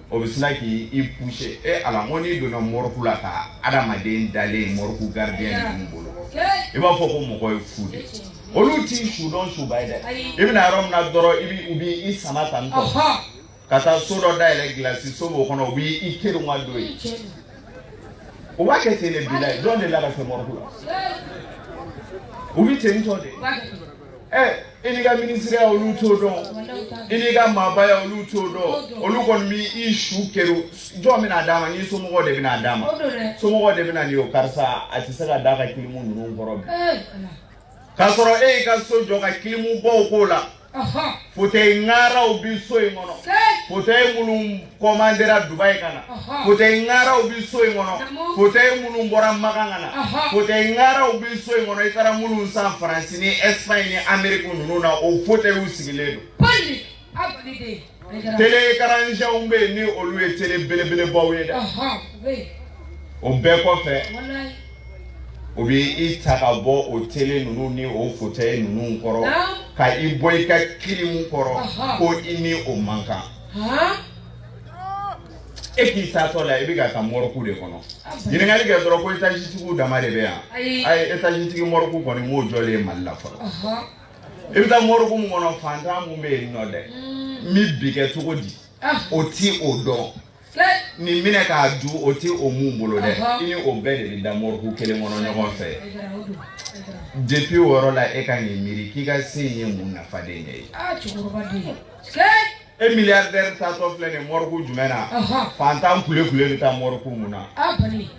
o bɛ sina k'i pousser e ala ko n'i donna mɔriku la ka adamaden dalen mɔriku gardien ninnu bolo i b'a fɔ ko mɔgɔ ye fu de olu t'i su dɔn suba ye dɛ i bɛna yɔrɔ min na dɔrɔn u b'i sama tan tɔ ka taa so dɔ dayɛlɛ gilasi so b'o kɔnɔ u b'i keri ma don ye o b'a kɛ ten de bi la ye jɔn de la ka se mɔriku la u bɛ ten tɔ de i n'i ka ministère olu t'o dɔn i n'i ka maabaya olu t'o dɔn olu kɔni b'i su keri jɔn bɛna d'a ma n'i somɔgɔw de bɛna d'a ma somɔgɔw de bɛna nin o karisa a tɛ se ka d'a ka kilimu ninnu kɔrɔ bi k'a sɔrɔ e y'i ka so jɔ ka kilimu bɔ o ko la fauteuil ŋaraw bi so in kɔnɔ fauteuil minnu commandera Dubaï ka na fauteuil ŋaraw bi so in kɔnɔ fauteuil minnu bɔra Makan ka na fauteuil ŋaraw bi so in kɔnɔ i taara minnu san Faransi ni Espagne ni Amérique ninnu na o fauteuil sigilen don télé écrangeants bɛ yen ni olu ye télé belebelebaw ye dɛ o bɛɛ kɔfɛ o bɛ i ta ka bɔ o télé ninnu ni o fauteuil ninnu kɔrɔ ka i bɔ i ka kilimu kɔrɔ ko i ni o man kan e k'i taatɔ la i bɛ ka taa mɔriku de kɔnɔ ɲininkali kɛ dɔrɔn ko étage-tigiw dama de bɛ yan ayi étage-tigi mɔriku kɔni m'o jɔlen ye Mali la fɔlɔ i bɛ taa mɔriku min kɔnɔ fantan mun bɛ yen nɔ dɛ min bi kɛ cogo di o ti o dɔn ni minɛ k'a du o ti o mun bolo dɛ i ni o bɛɛ de bɛ da mɔriku kelen kɔnɔ ɲɔgɔn fɛ depuis o yɔrɔ la e ka n'i miiri k'i ka se ye mun nafaden ye e milliardaire taatɔ filɛ nin mɔriku jumɛn na fantan kule bɛ taa mɔriku mun na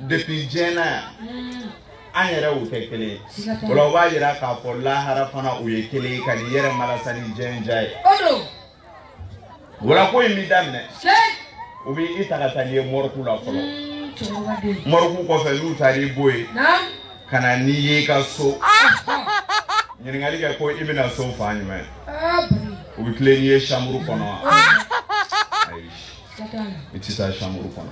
depuis diɲɛ na yan an yɛrɛ y'u kɛ kelen ye o la o b'a yira k'a fɔ lahara fana u ye kelen ye ka nin yɛrɛ malasa ni diɲɛ diya ye wala ko in bɛ daminɛ u bɛ i ta ka taa n'i ye mɔriku la fɔlɔ mɔriku kɔfɛ n'u taara i bɔ yen ka na n'i ye i ka so ɲininkali kɛ ko i bɛna so fan jumɛn u bɛ tile n'i ye chambre kɔnɔ ayi i tɛ taa chambre kɔnɔ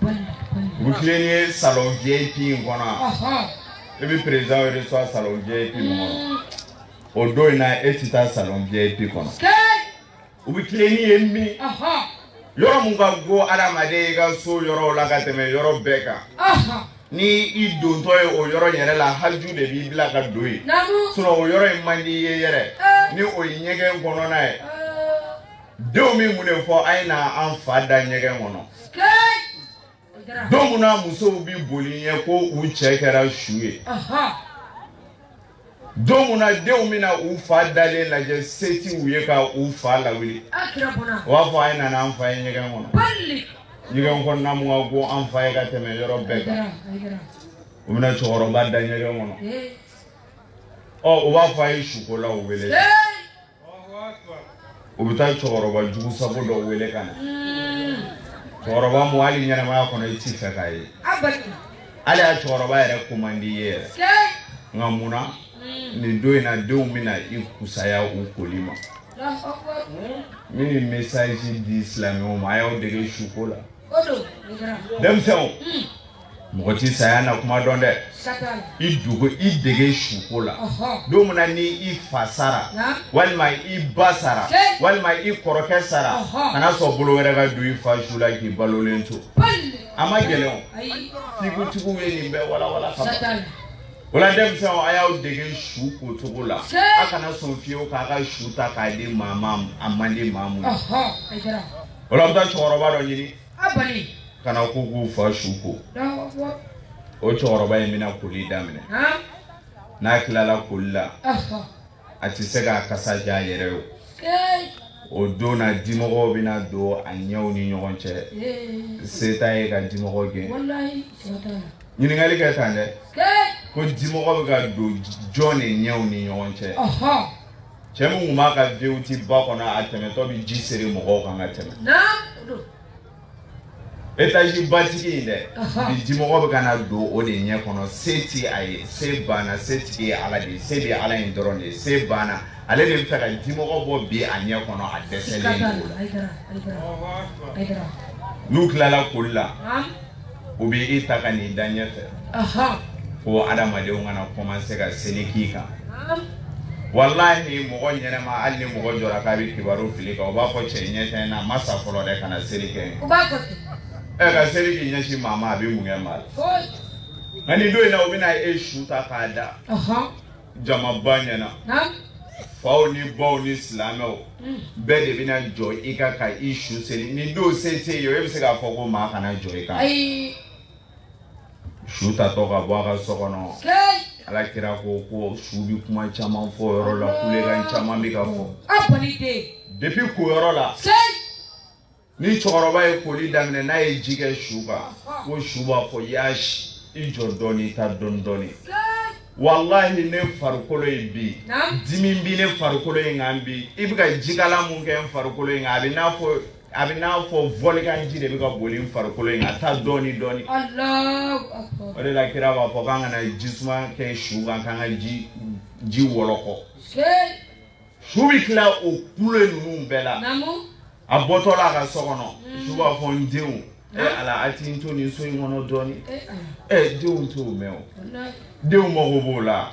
u bɛ tile n'i ye salon VIP in kɔnɔ i bɛ président reçoit salon VIP min kɔnɔ o don in na e tɛ taa salon VIP kɔnɔ u bɛ tile n'i ye min yɔrɔ mun ka go adamaden i ka so yɔrɔw la ka tɛmɛ yɔrɔ bɛɛ kan ni i dontɔ ye o yɔrɔ yɛrɛ la haju de b'i bila ka don yen sinon o yɔrɔ in man di i ye yɛrɛ ni o ye ɲɛgɛn kɔnɔna ye denw min mun de fɔ a ye na an fa da ɲɛgɛn kɔnɔ don mun na musow bi boli ɲɛ ko u cɛ kɛra su ye don mun na denw bɛna u fa dalen lajɛ se ti u ye ka u fa lawuli o b'a fɔ a ye na an fa ye ɲɛgɛn kɔnɔ ɲɛgɛn kɔnɔna mun ka go an fa ye ka tɛmɛ yɔrɔ bɛɛ kan u bɛna cɛkɔrɔba da ɲɛgɛn kɔnɔ o b'a fɔ a ye sukolaw wele u bɛ taa cɛkɔrɔba jugu sago dɔ wele ka na cɛkɔrɔba mun hali ɲɛnamaya kɔnɔ i ti fɛ k'a ye hali a cɛkɔrɔba yɛrɛ ko man di i ye yɛrɛ nka mun na nin don in na denw bɛna i kusaya u koli ma min ye message di silamɛw ma a y'aw dege suko la denmisɛnw mɔgɔ ti saya na kuma dɔn dɛ i dogo i dege suko la don min na ni i fa sara walima i ba sara walima i kɔrɔkɛ sara kana sɔn bolo wɛrɛ ka don i fa su la k'i balolen to a ma gɛlɛn o tigitigiw ye nin bɛɛ walawala ka ban o la denmisɛnw a y'aw dege su ko cogo la a kana sɔn fiyewu k'a ka su ta k'a di maa ma a man di maa mun ye o la a bɛ taa cɛkɔrɔba dɔ ɲini kana ko k'u fa su ko o cɛkɔrɔba in bɛna koli daminɛ n'a tilala koli la a tɛ se k'a kasa ja a yɛrɛ ye o don na dimɔgɔw bɛna don a ɲɛw ni ɲɔgɔn cɛ se t'a ye ka dimɔgɔ gɛn ɲininkali kɛ tan dɛ ko dimɔgɔ bɛ ka don jɔn de ɲɛw ni ɲɔgɔn cɛ cɛ min tun b'a ka view ti ba kɔnɔ a tɛmɛtɔ bɛ ji seri mɔgɔw kan ka tɛmɛ étage batigi in dɛ bi dimɔgɔ bɛ ka na don o de ɲɛ kɔnɔ se ti a ye se banna se tigi ye ala de ye se bɛ ala in dɔrɔn de ye se banna ale de bɛ fɛ ka dimɔgɔ bɔ bi a ɲɛ kɔnɔ a dɛsɛlen don n'u tilala koli la u bɛ i ta ka n'i da ɲɛfɛ ko adamadenw kana commencer ka seli k'i kan wallahi mɔgɔ ɲɛnɛma hali ni mɔgɔ jɔra k'a bɛ kibaru fili kan o b'a fɔ cɛ ɲɛ tɛ n na masa fɔlɔ dɛ kana seli kɛ ka seli k'i ɲɛsin maa ma a bɛ mun kɛ maa la nka nin don in na u bɛna e su ta k'a da jamaba ɲɛna faw ni baw ni silamɛw bɛɛ de bɛna jɔ i kan ka i su seli nin don se tɛ yen e bɛ se k'a fɔ ko maa kana jɔ i kan su tatɔ ka bɔ a ka so kɔnɔ ala kira ko su bɛ kuma caman fɔ yɔrɔ la kulekan caman bɛ ka fɔ depuis ko yɔrɔ la ni cɛkɔrɔba ye koli daminɛ n'a ye ji kɛ su kan ko su b'a fɔ yaasi i jɔ dɔɔni i ta dɔɔni dɔɔni wallahi ne farikolo ye bi dimi bi ne farikolo ye nka bi i bɛ ka jikala mun kɛ n farikolo ye nka a bɛ n'a fɔ volikan ji de bɛ ka boli n farikolo ye nka taa dɔɔni dɔɔni o de la kira b'a fɔ k'an kana jisuma kɛ su kan k'an ka ji wɔlɔkɔ su bɛ tila o kule ninnu bɛɛ la a bɔtɔ la a ka so kɔnɔ su b'a fɔ n denw ala a ti n to nin so in kɔnɔ dɔɔni denw t'o mɛn o denw mago b'o la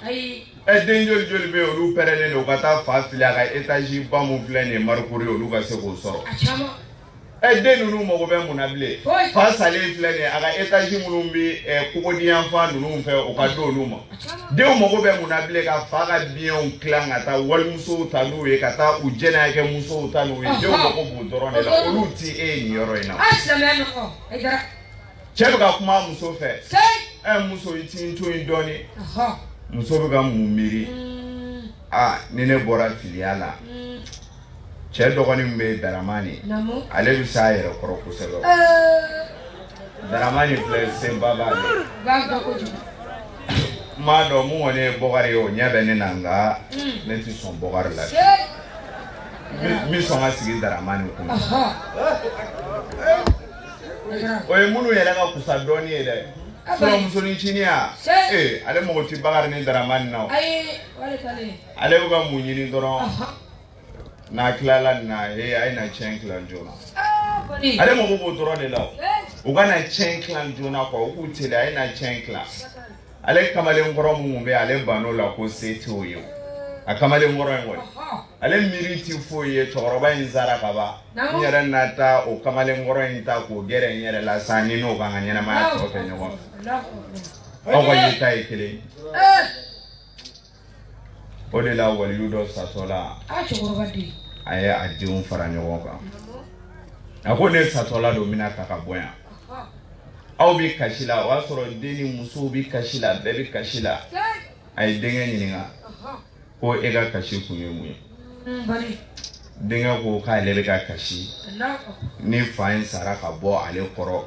den joli joli bɛ yen olu pɛrɛnnen don ka taa fa fili a ka étage ba mun filɛ nin ye marikuru ye olu ka se k'o sɔrɔ den ninnu mago bɛ mun na bilen fa salen filɛ nin ye a ka étage minnu bɛ kɔgɔdiyanfan ninnu fɛ o ka di olu ma denw mago bɛ mun na bilen ka fa ka biyɛnw tilan ka taa walimusow ta n'u ye ka taa u jɛnɛya musow ta n'u ye denw mago b'o dɔrɔn de la olu ti e nin yɔrɔ in na cɛ bɛ ka kuma a muso fɛ muso i ti n to yen dɔɔni muso bɛ ka mun miiri ni ne bɔra filiya la cɛ dɔgɔnin bɛ Daramani ale bɛ s'a yɛrɛ kɔrɔ kosɛbɛ Daramani filɛ senba b'ale m'a dɔn mun kɔni ye Bɔkari ye o ɲɛ bɛ ne na nka ne tɛ sɔn Bɔkari la n bɛ sɔn ka sigi Daramani kun o ye minnu yɛrɛ ka kusa dɔɔni ye dɛ sɔrɔ musoniciniya ale mago tɛ Bakari ni Daramani na ale bɛ ka mun ɲini dɔrɔn n'a tilala nin na a ye na tiɲɛ tilan joona ale mago b'o dɔrɔn de la u ka na tiɲɛ tilan joona u k'u teli a ye na tiɲɛ tilan ale kamalen kɔrɔ minnu bɛ ale ban'o la ko se t'o ye a kamalen kɔrɔ in kɔni ale miiri ti foyi ye cɛkɔrɔba in sara ka ban n yɛrɛ na taa o kamalen kɔrɔ in ta k'o gɛrɛ n yɛrɛ la sa ni n'o kan ka ɲɛnamaya tɔ kɛ ɲɔgɔn fɛ aw ka yeta ye kelen o de la waliyu dɔ satɔ la a ye a denw fara ɲɔgɔn kan a ko ne satɔla don bɛna ta ka bɔ yan aw bɛ kasi la o y'a sɔrɔ den ni musow bɛ kasi la bɛɛ bɛ kasi la a ye denkɛ ɲininka ko e ka kasi kun ye mun ye denkɛ ko k'ale bɛ ka kasi ni fa in sara ka bɔ ale kɔrɔ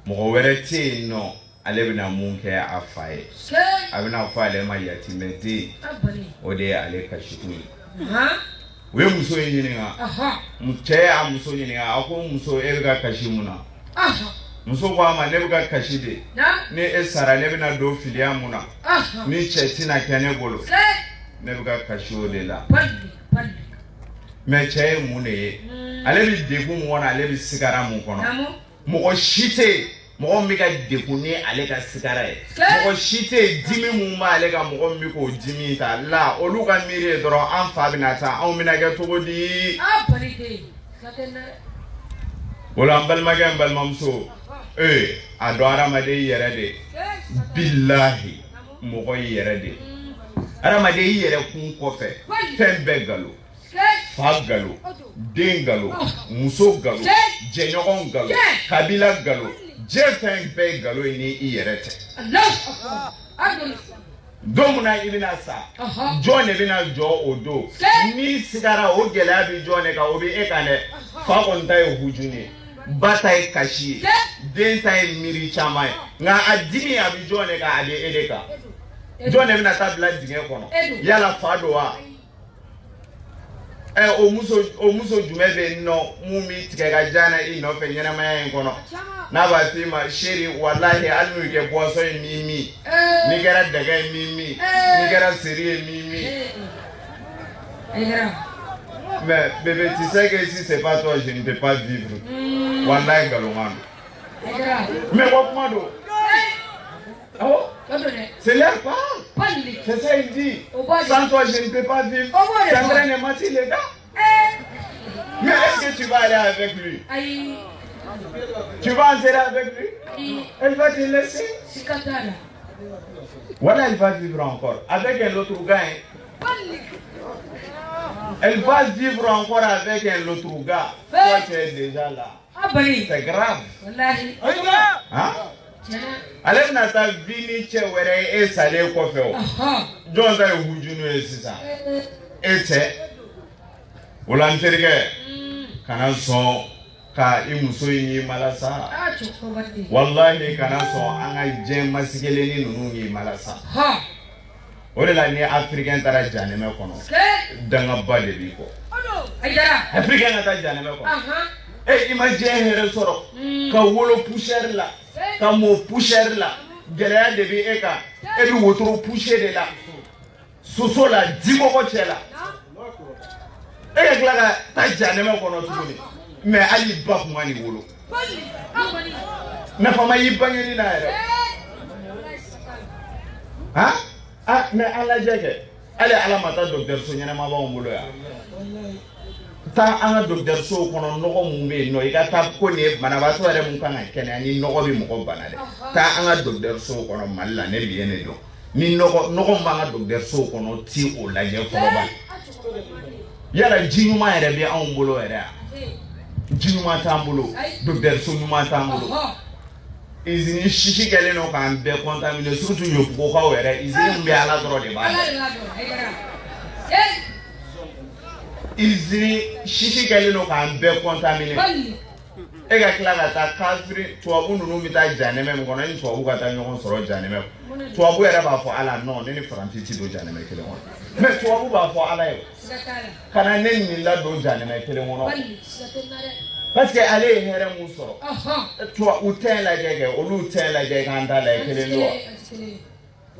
mɔgɔ wɛrɛ tɛ yen nɔ ale bɛna mun kɛ a fa ye a bɛna fɔ ale ma yatimɛ den o de ye ale kasi kun ye u ye muso in ɲininka cɛ y'a muso ɲininka a ko muso e bɛ ka kasi mun na muso ko a ma ne bɛ ka kasi de ni e sara ne bɛna don filiya mun na ni cɛ tɛna kɛ ne bolo ne bɛ ka kasi o de la mɛ cɛ ye mun de ye ale bɛ degun mun kɔnɔ ale bɛ sigara mun kɔnɔ mɔgɔ si tɛ yen mɔgɔ min bɛ ka degun ni ale ka sigara ye mɔgɔ si tɛ yen dimi mun b'ale ka mɔgɔ min bɛ k'o dimi ta la olu ka miiri ye dɔrɔn an fa bɛna taa anw bɛna kɛ cogo di o la n balimakɛ n balimamuso a dɔn adamaden yɛrɛ de bilahi mɔgɔ yɛrɛ de adamaden yɛrɛ kun kɔfɛ fɛn bɛɛ nkalon fa nkalon den nkalon muso nkalon jɛɲɔgɔn nkalon kabila nkalon diɲɛ fɛn bɛɛ nkalon ye ni i yɛrɛ tɛ don mun na i bɛna sa jɔn de bɛna jɔ o don n'i sigara o gɛlɛya bɛ jɔn de kan o bɛ e kan dɛ fa kɔni ta ye hujuni ye ba ta ye kasi ye den ta ye miiri caman ye nka a dimi a bɛ jɔn de kan a bɛ e de kan jɔn de bɛna taa bila dingɛ kɔnɔ yala fa don wa o muso jumɛn bɛ yen nɔ mun bɛ tigɛ ka diya na i nɔfɛ ɲɛnamaya in kɔnɔ n'a b'a f'i ma seri walahi hali n'u kɛ boisson ye min min n'i kɛra daga ye min min n'i kɛra seri ye min min mais bébé tu sais que si c'est pas toi je ne peux pas vivre walahi ngalon ma don mais ko kuma don Oh, c'est leur part. C'est ça il dit. Sans toi, je ne peux pas vivre. Chandra n'est pas les gars. Mais est-ce que tu vas aller avec lui? Tu vas entrer avec lui? Elle va te laisser. Voilà, elle va vivre encore avec un autre gars. Elle va vivre encore avec un autre gars. Toi, tu es déjà là. C'est grave. Hein? Ale na ta vini che were e sale ko fe o don da huju no esisa ete wala nterike kana so ka imuso yi malasa wallahi kana so anga je masigele ni nunu yi malasa ore la ni africain tara jane me kono danga bale bi ko africain tara jane me kono imagine here soro ka wolo pusher la ka mo pusher la gere de bi eka e bi wotro pusher de la soso la dimo ko chela glaga ta jane me kono tuni me ali bak mani wolo na fama yibangeni na ere ha me ala jege ala mata docteur so nyana ma ba wolo ya ta anga docteur so kono nogo mumbe no igata ko ne manaba so ere mun kana kene ni nogo bi mo bana de ta anga docteur so kono malla ne bi ene do ni nogo manga docteur so kono ti o la je ko ba yala jinuma ere bi an bolo ere jinuma tambulo docteur so numa tambulo izini shishi kele no kan be contaminer surtout yo ko ka were izini mbe ala dro de ba izini shishi kele no kan be contaminer ega kila ta kafri to abunu no mita janeme ngono ni to abuga ta nyon soro janeme to abu era ba fo ala no ni franci ti do janeme kele won me to abu ba fo ala yo kana ne ni la do janeme kele won parce que aller here mu soro to uten la gege olu uten la gege anda la kele lo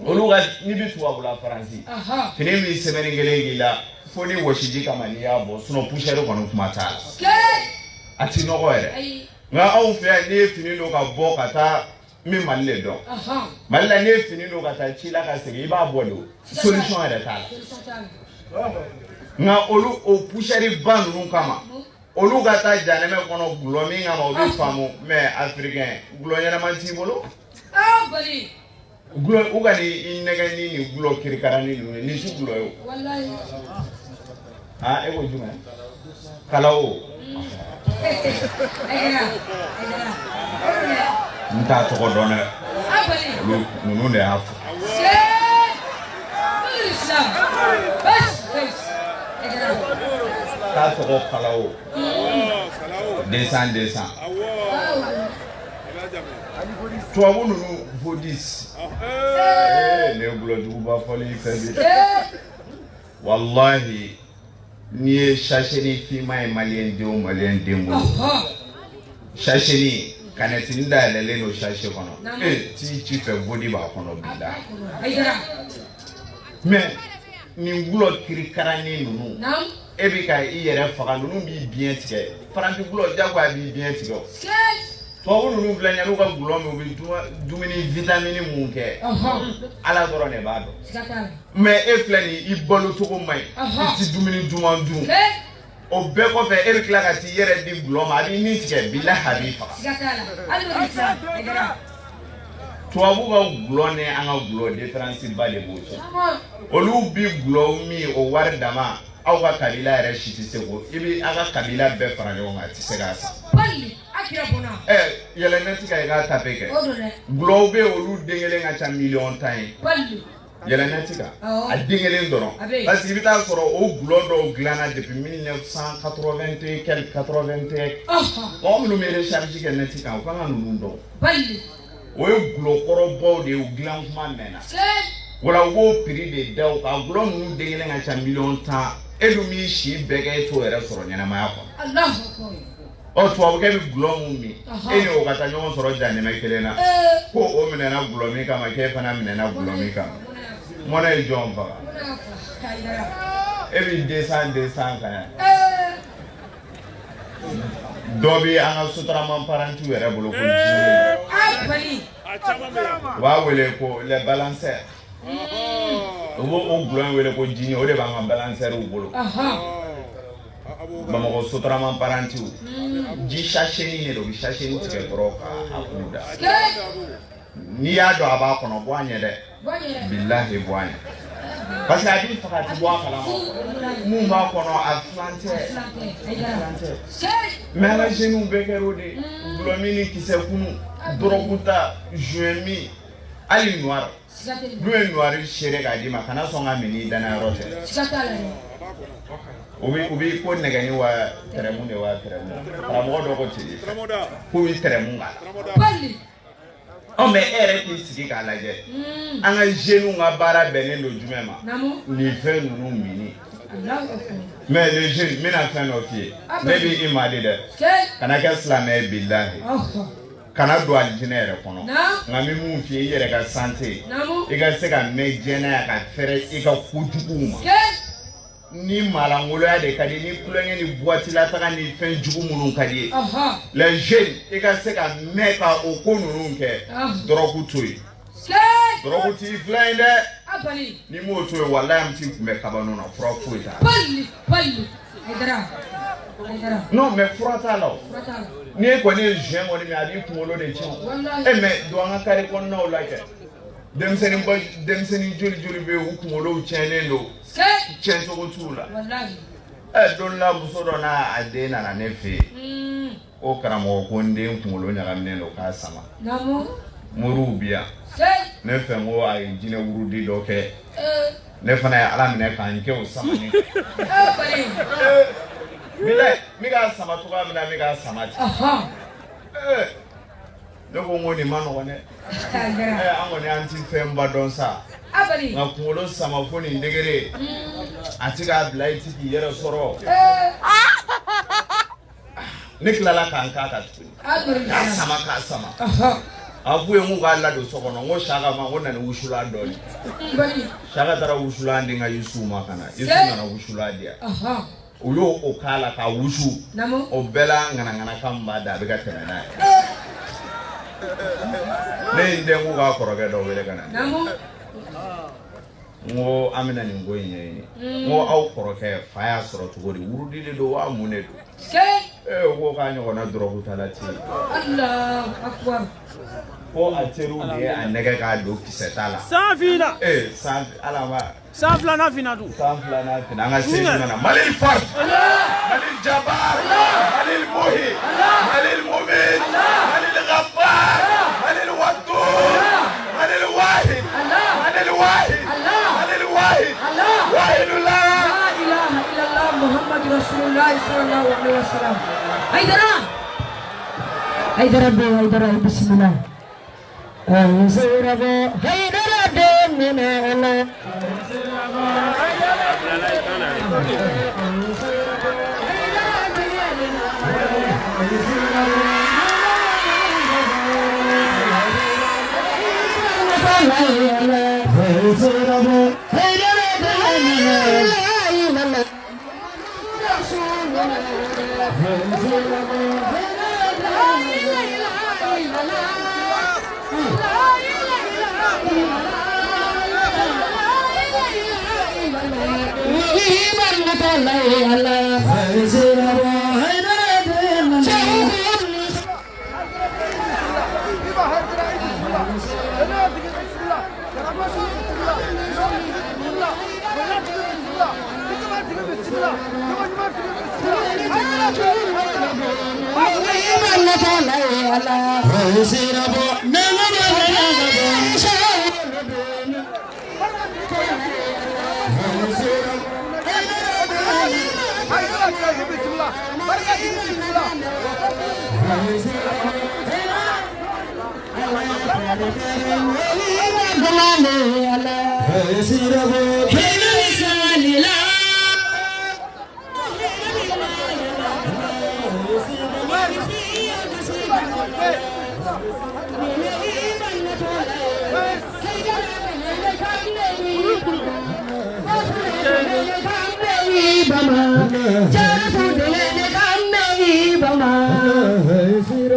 olu ga ni bi to abu la franci fini mi semeni ngele la foni woshiji kama ni yabo suno pushere kono kuma ta ati nogo ere nga au fe ne fini no ka bo kata mi malle do malla ne fini no kata chila ka sege ba bodo solution ere ta nga olu o pusheri ban nu kama olu kata jane me kono glo mi nga ma obi famu me africain glo nyana manti bolo bali glo ugani inega ni glo kirikarani ni su glo yo wallahi ego juma kalao nta to dona nunu ne hafu ta to kalao descend to abu nunu vodis ne bulo du ba fali febi wallahi ni shasheni fi mai malien demo shasheni kaneti nda lele no shashe kono ti fe body ba kono bida mais ni ngulo kirikarani nunu ebi ka iyere faga nunu bi bien tike faranti ngulo jagwa bi bien tike to nunu blanya no ka ngulo me bi dumini vitamine munke ala doro ne bado mais e flani ibolo to ko mai ti dumini dumandu o be ko fe e kla ka ti yere di ngulo ma bi ni tike bila habifa to abu ga ngulo ne anga ngulo difference ba de bocho olu bi ngulo mi o war dama aw ka kabila re shiti sego ibi aga kabila be faranyo ngati segasa pali akira bona yele neti ka ga tapeke globe olu dengele ngacha million time pali yele neti ka a dengele ndoro parce que bita soro o glodo glana depuis 1980 quel 81 on le mere charge ke neti ka ko nganu ndo pali o glo korobo de o glan kuma mena wala wo prix de daw ka glo nu dengele ngacha million time elumi shi bege to era soro nyana ma yako Allahu akbar o to abuke bi glo mi eni o kata nyon soro jane me kelena ko o mena na glo mi kama ke fana mena na glo mi kama mona e jomba ebi descend kana dobi anga sutra man parantu era bolo ko bali wa wele ko les balanceurs o gulon wele ko jini o de ba ma balancer u bolo Bamako Sotraman Parantiu ji shasheni ne do bi shasheni tike broka akuda ni ya do aba kono boanye de billahi boanye parce que abi fakati bo akala mu ma kono Atlante mais la jenu bekero de glomini ki se kunu dorokuta juemi ali noir bleu noir chere ga di makana songa mini dana rote ubi ko negani wa teremu ne wa teremu ramo do ko ti ko wi teremu ngala bali o me ere ti sigi ka laje anga jenu nga bara benen do jumema ni fe nunu mini mais les jeunes mina fait notier maybe imadi de kana ka islamé billahi kana do aljinere kono ngami mu fi yere ka santé e ga se ka me jena ka fere e ka kujuguma ni malangolo ya de kadi ni kulenge ni boîte la taka ni fen jugu munun kadi les jeunes e ka se ka meka okonunu ke drogutoyi droguti flinde abali ni moto wallahi mti kume kabano na frofu ita pali aidara non mais frota la ni ko ni jeun woni mi adi kumolo de chin e me do anga kare kon na olake dem seni joli be kumolo chene no chenso ko tula wallahi don la muso na adena na nefe o karamo ko ndem kumolo nya gamne no ka sama namu murubia ne fe mo ay jine wurudi doke ne fana ya ala mine kan ke o sama ni mi ga sama to ga mi ga sama ti ne ko ngoni mano wone angoni anti femba don sa abali na kumolo sama foni ndegere atika blaiti ki yero soro ne klala kan ka ta tu ka sama avuye mu ga Allah do sokono ngo shaka ma ngona ni ushula ndoni shaka tara ushula ndinga yusuma kana yusuma na ushula dia uyo okala ka ushu obela ngana kamba da biga tena ne ndengu ga koroge do wele kana ngo amina ni ngo yenye ngo au koroke faya soro tugori urudile do wa munedo wo ka nyo na drogu talati Allah akbar ko ateru de anega ka do kisetala safina saf alama safla na fina du safla na fina nga seyina na malil fard malil jabar malil muhi malil mu'min malil ghaffar malil wadud malil wahid malil wahid malil wahid wahid la ilaha illallah muhammad rasulullah sallallahu alaihi wasallam haidara bismillah Zurabo haidara demina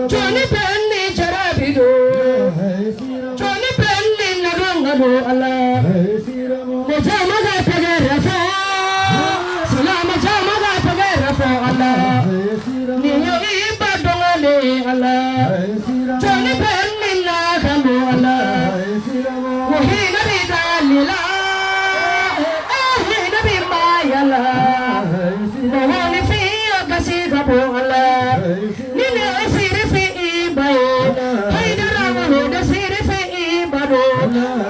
Johnny Penny Charabido bo Allah Moja maga pagara fa Salama maga pagara fa Allah Niyo iba dongale Allah Joni ben minna kambo Allah Wahina bidalila Ahina bimayala Nawani fiya kasika bo Allah Nini asiri fi ibaye Haidara wahoda siri fi ibado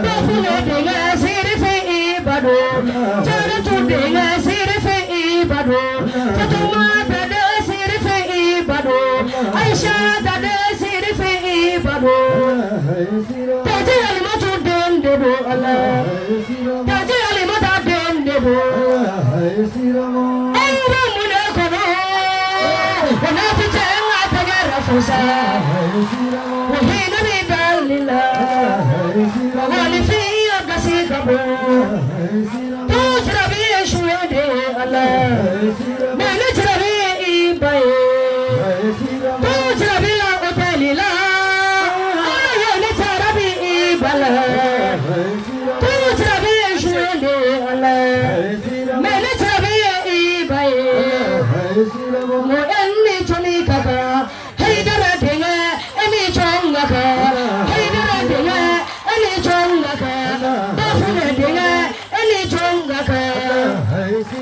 Dafule denga siri fi ibado Jara chudenga siri fi ibado Fatuma dada siri fi ibado Aisha dada siri fi ibado Taji alimatu dende bo Allah Taji alimata dende bo Ayra muna kono Wana pichenga tagara fusa Wahina bidalila Wali fiya kasika bo Tujrabi shwede Allah Mene jrabi ibaye Tujrabi otelila Ayani jrabi ibala Tujrabi shwede Allah Mene jrabi ibaye Mo enni choni kaka Haidara denga emi chonga ka Haidara denga emi chonga ka Dafune denga emi chonga ka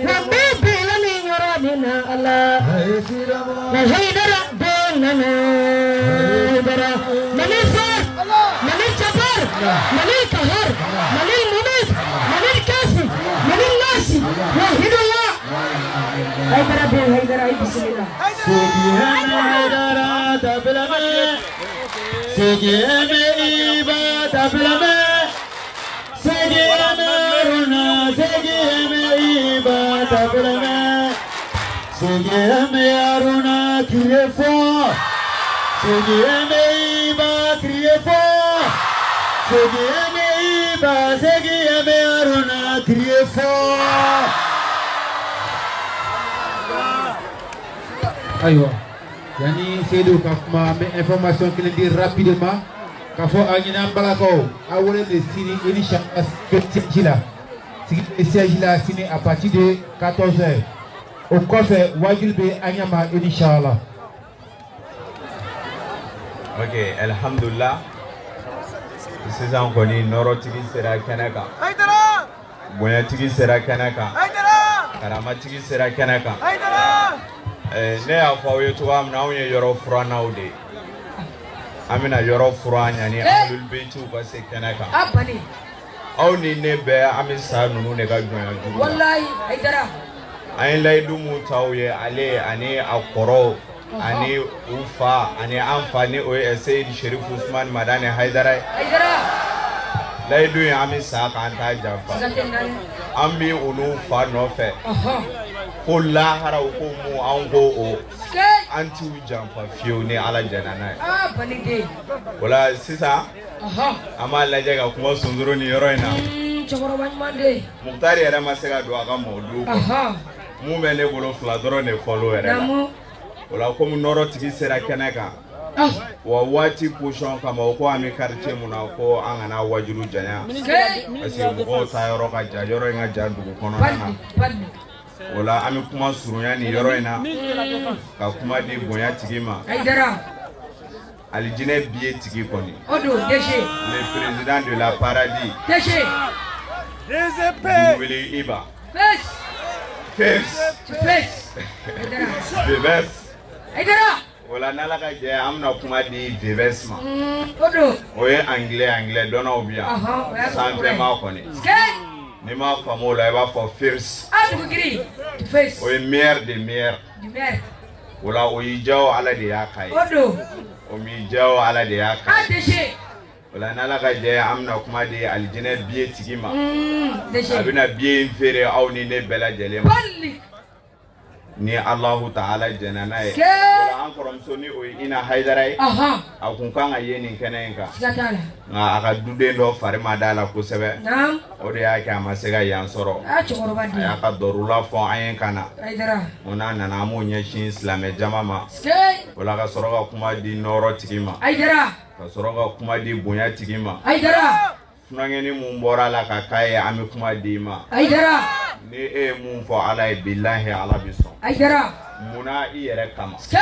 Rabbi bilani yoradina Allah Haidara denga na Haidara Mani far Mani chapar Mani kahar Mani mumit Mani kasi Mani nasi Wahidullah Haidara bin Haidara bismillah Haidara tablame Segeme iba tablame Segeme runa Segeme iba tablame Segeme aruna crier fort Segeme iba crier fort Segeme iba Segeme aruna crier fort Aywa yani Seydou ka kuma mais information qui le dit rapidement ka fo agina balako awole de sini édition spectaculaire là sini à partir de 14h au café wajilbe anyama inshallah. Ok, alhamdulillah. C'est ça qu'on dit Norotigi sera Kanaka. Boyatigi sera Kanaka. Karamatigi sera Kanaka. Ne y'a fɔ aw ye cogoya min na anw ye yɔrɔ fura n'aw de ye an bɛna yɔrɔ fura ɲani ahlul beitiw ka se kɛnɛ kan aw ni ne bɛɛ an bɛ sa ninnu de ka jɔnya juru la an ye layidu mun ta aw ye ale ani a kɔrɔw ani u fa ani an fa ni o ye Seydi Sherif Usman Madani Haidara ye layidu in an bɛ sa k'an t'a janfa an bɛ olu fa nɔfɛ ko lahara ko mu an ko o an t'u janfa fiyewu ni ala jɛna n'a ye wala sisan an b'a lajɛ ka kuma sunzuru ni yɔrɔ in na Mukutari yɛrɛ ma se ka don a ka mawudu kɔ mun bɛ ne bolo fila dɔrɔn de fɔlɔ yɛrɛ la wala komi nɔrɔtigi sera kɛnɛ kan wa waati position kama o ko an bɛ quartier mun na ko an kana wajulu janya parce que mɔgɔw ta yɔrɔ ka jan yɔrɔ in ka jan dugu kɔnɔna na wala an bɛ kuma surunya ni yɔrɔ in na ka kuma di bonya tigi ma alijinɛ biye tigi kɔni le président de la paradis wele Iba wala n'ala ka jɛ an bɛna kuma di Vivès ma o ye anglais dɔnnaw bi yan sanfɛma kɔni ni ma faamu o la i b'a fɔ first o ye meilleur de meilleur wala o y'i diya o ala de y'a k'a ye o m'i diya o ala de y'a k'a ye wala n'ala ka jɛ an bɛna kuma di alijinɛ biye tigi ma a bɛna biye in feere aw ni ne bɛɛ lajɛlen ma ni Allahu Ta'ala jɛna n'a ye wala an kɔrɔmuso ni o ye Ina Haidara ye a kun kan ka ye nin kɛnɛ in kan nka a ka duden dɔ fari ma d'a la kosɛbɛ o de y'a kɛ a ma se ka yan sɔrɔ a y'a ka dɔrɔla fɔ an ye ka na o n'a nana an b'o ɲɛsin silamɛ jama ma wala ka sɔrɔ ka kuma di nɔrɔ tigi ma ka sɔrɔ ka kuma di bonya tigi ma funangeni mun bɔra la ka k'a ye an bɛ kuma d'i ma Aïdara ni e ye mun fɔ ala ye bilahi ala bɛ sɔn Aïdara munna i yɛrɛ kama Skay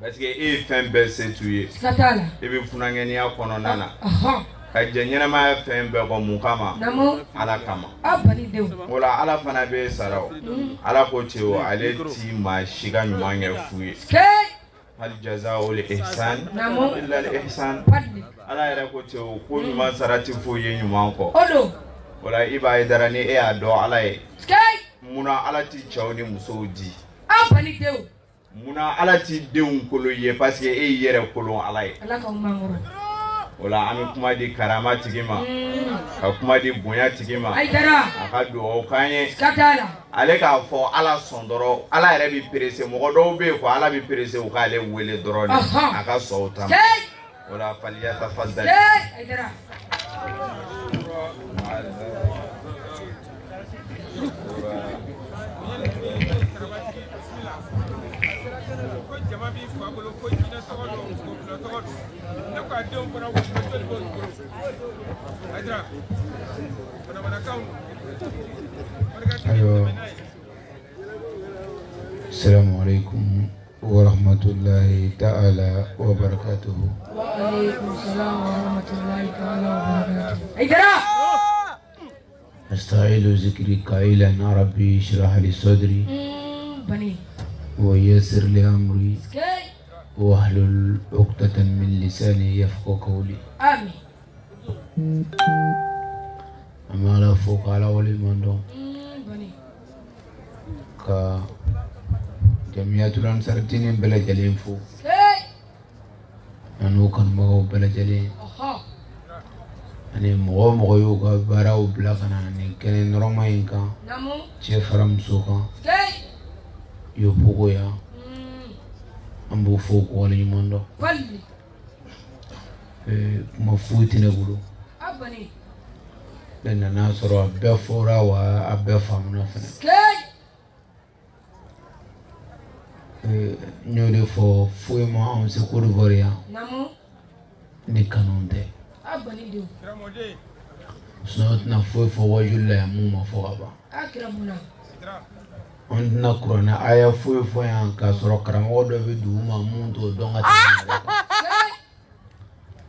parce que e ye fɛn bɛɛ se t'u ye Skatala i bɛ funangeniya kɔnɔna na Aha ka jɛ ɲɛnamaya fɛn bɛɛ kɔ mun kama Namu ala kama Abani dew o la ala fana bɛ sara o ala ko ten o ale ti maa si ka ɲuman kɛ fu ye Skay hal jazaa'ul ihsan Namu illa al ihsan Padli ala yɛrɛ ko ten o ko ɲuman sara ti foyi ye ɲuman kɔ Odo o la i b'a ye dara ni e y'a dɔn ala ye Skay munna ala ti cɛw ni musow di Abani dew munna ala ti denw kolon ye parce que e y'i yɛrɛ kolon ala ye Ala ka mangoro o la an bɛ kuma di karama tigi ma ka kuma di bonya tigi ma Aïdara a ka dugawu k'an ye Skatala ale k'a fɔ ala sɔn dɔrɔn ala yɛrɛ bɛ perese mɔgɔ dɔw bɛ yen ko ala bɛ perese u k'ale wele dɔrɔn de a ka sɔn o ta ma Skay o la falyatafaddal Skay Aïdara السلام عليكم ورحمة الله تعالى وبركاته. وعليكم السلام ورحمة الله تعالى وبركاته Aïdara أستعيل ذكري قائلا ربي اشرح لي صدري Bani ويسر لي أمري Skay واحلل عقدة من لساني يفقه قولي. Ami أما لا فوق على ولي من دون Bani ka jamiyatul ansar tinin bela jalen fo Skay anu kan magaw bela jalen Aha ani mɔgɔ y'u ka baaraw bila ka na nin kɛnɛ nɔrɔma in kan Namu cɛ fara muso kan Skay Yopogo yan an b'o fɔ k'o waleɲuman dɔn Padli kuma foyi tɛ ne bolo Abani ne nana sɔrɔ a bɛɛ fɔra wa a bɛɛ faamuna fana Skay n y'o de fɔ foyi ma anw se Côte d'Ivoire yan Namu ni kanu tɛ Abani dew sinon tɛna foyi fɔ wajuli la yan mun ma fɔ ka ban Akramuna an tɛna kuranɛ aya foyi fɔ yan k'a sɔrɔ karamɔgɔ dɔ bɛ dugu ma mun t'o dɔn ka tɛmɛ yɛrɛ kan Skay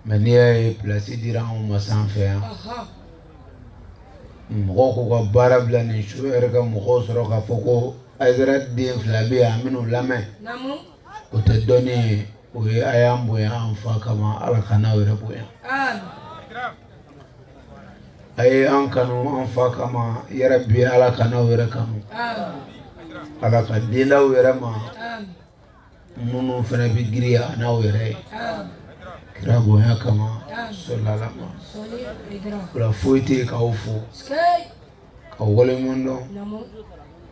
mɛ n'i y'a ye pilasi dira anw ma sanfɛ yan Aha mɔgɔw k'u ka baara bila nin su yɛrɛ ka mɔgɔw sɔrɔ k'a fɔ ko Aïdara den fila bɛ yan an bɛn'u lamɛn Namu o tɛ dɔnni ye o ye a y'an bonya an fa kama ala ka n'aw yɛrɛ bonya Ami a ye an kanu an fa kama yɛrɛ bi ala ka n'aw yɛrɛ kanu Ami ala ka dendaw yɛrɛ ma Ami minnu fana bɛ giriya a n'aw yɛrɛ ye Ami kira bonya kama sɔlala ma Soli Aïdara o la foyi tɛ yen k'aw fo Skay ka waleɲuman dɔn Namu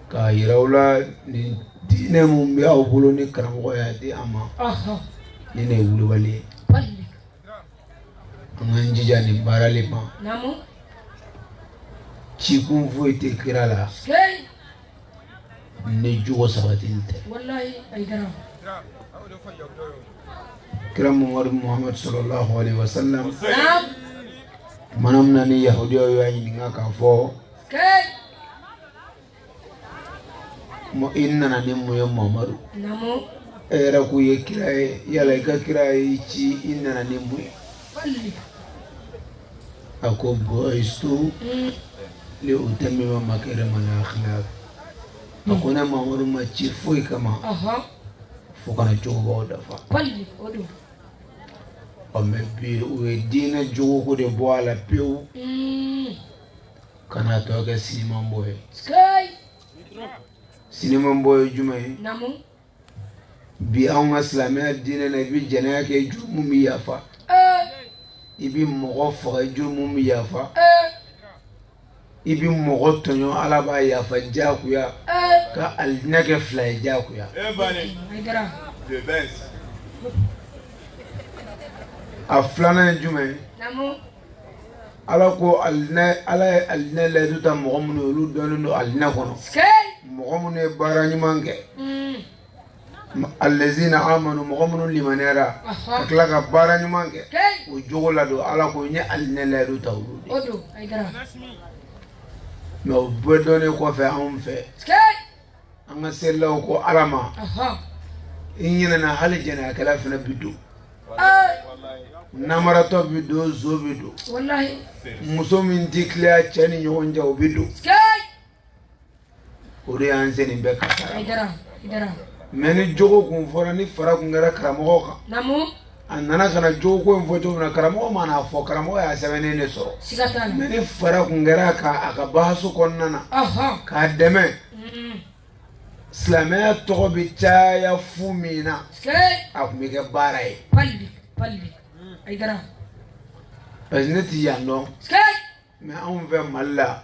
k'a yira aw la nin diinɛ mun bɛ aw bolo ni karamɔgɔ y'a di an ma Aha ni ne ye wulibali ye Padli an k'an jija nin baara le ma Namu cikun foyi tɛ kira la Skay ni jogo sabatili tɛ Wallahi Aïdara kira Muhammadu Muhammad sallallahu alaihi wasallam Nam mana min na ni yahudiyaw y'a ɲininka k'a fɔ Skay i nana ni mun ye Muhammadu Namu e yɛrɛ k'u ye kira ye yala i ka kira ye ci i nana ni mun ye Padli a ko bu'istu li utammima makarima al-akhlaq a ko ne Muhammadu ma ci foyi kama Aha fo kana jogobaw dafa Padli Odo mɛ bi u ye diinɛ jogo de bɔ a la pewu kana tɔ kɛ sinimanbɔ ye Skay sinimanbɔ ye jumɛn ye Namu bi anw ka silamɛya diinɛ na i bɛ jɛnɛya kɛ juru mun bɛ yafa i bɛ mɔgɔ faga juru mun bɛ yafa i bɛ mɔgɔ tɔɲɔ ala b'a yafa diyagoya ka alijinɛ kɛ fila ye diyagoya Aïdara a filanan ye jumɛn ye Namu ala ko alijinɛ ala ye alijinɛ layidu ta mɔgɔ minnu ye olu dɔnnen don alijinɛ kɔnɔ Skay mɔgɔ minnu ye baara ɲuman kɛ الذين آمنوا مؤمنون لمنيرا أكلك بارا نمانك وجولا دو على كوني ألنا لو تولو أدو أيدرا ما بدوني كو في أم في أنا سيلو كو أرما إننا نحل جنا كلا فينا بدو نمرتو بدو زو بدو والله مسومين تكليا تشاني يونجا بدو وري أنسني بك أيدرا أيدرا meni jogo kun fora ni fara kun gara karamo kan namu anana kana jogo ko foto na karamo mana fo karamo ya sebene ne so sigatana meni fara kun gara ka aka bahasu konnana ka deme islamaya to bicha ya fumina akumike barai palli aidara bazneti ya no mais on veut malla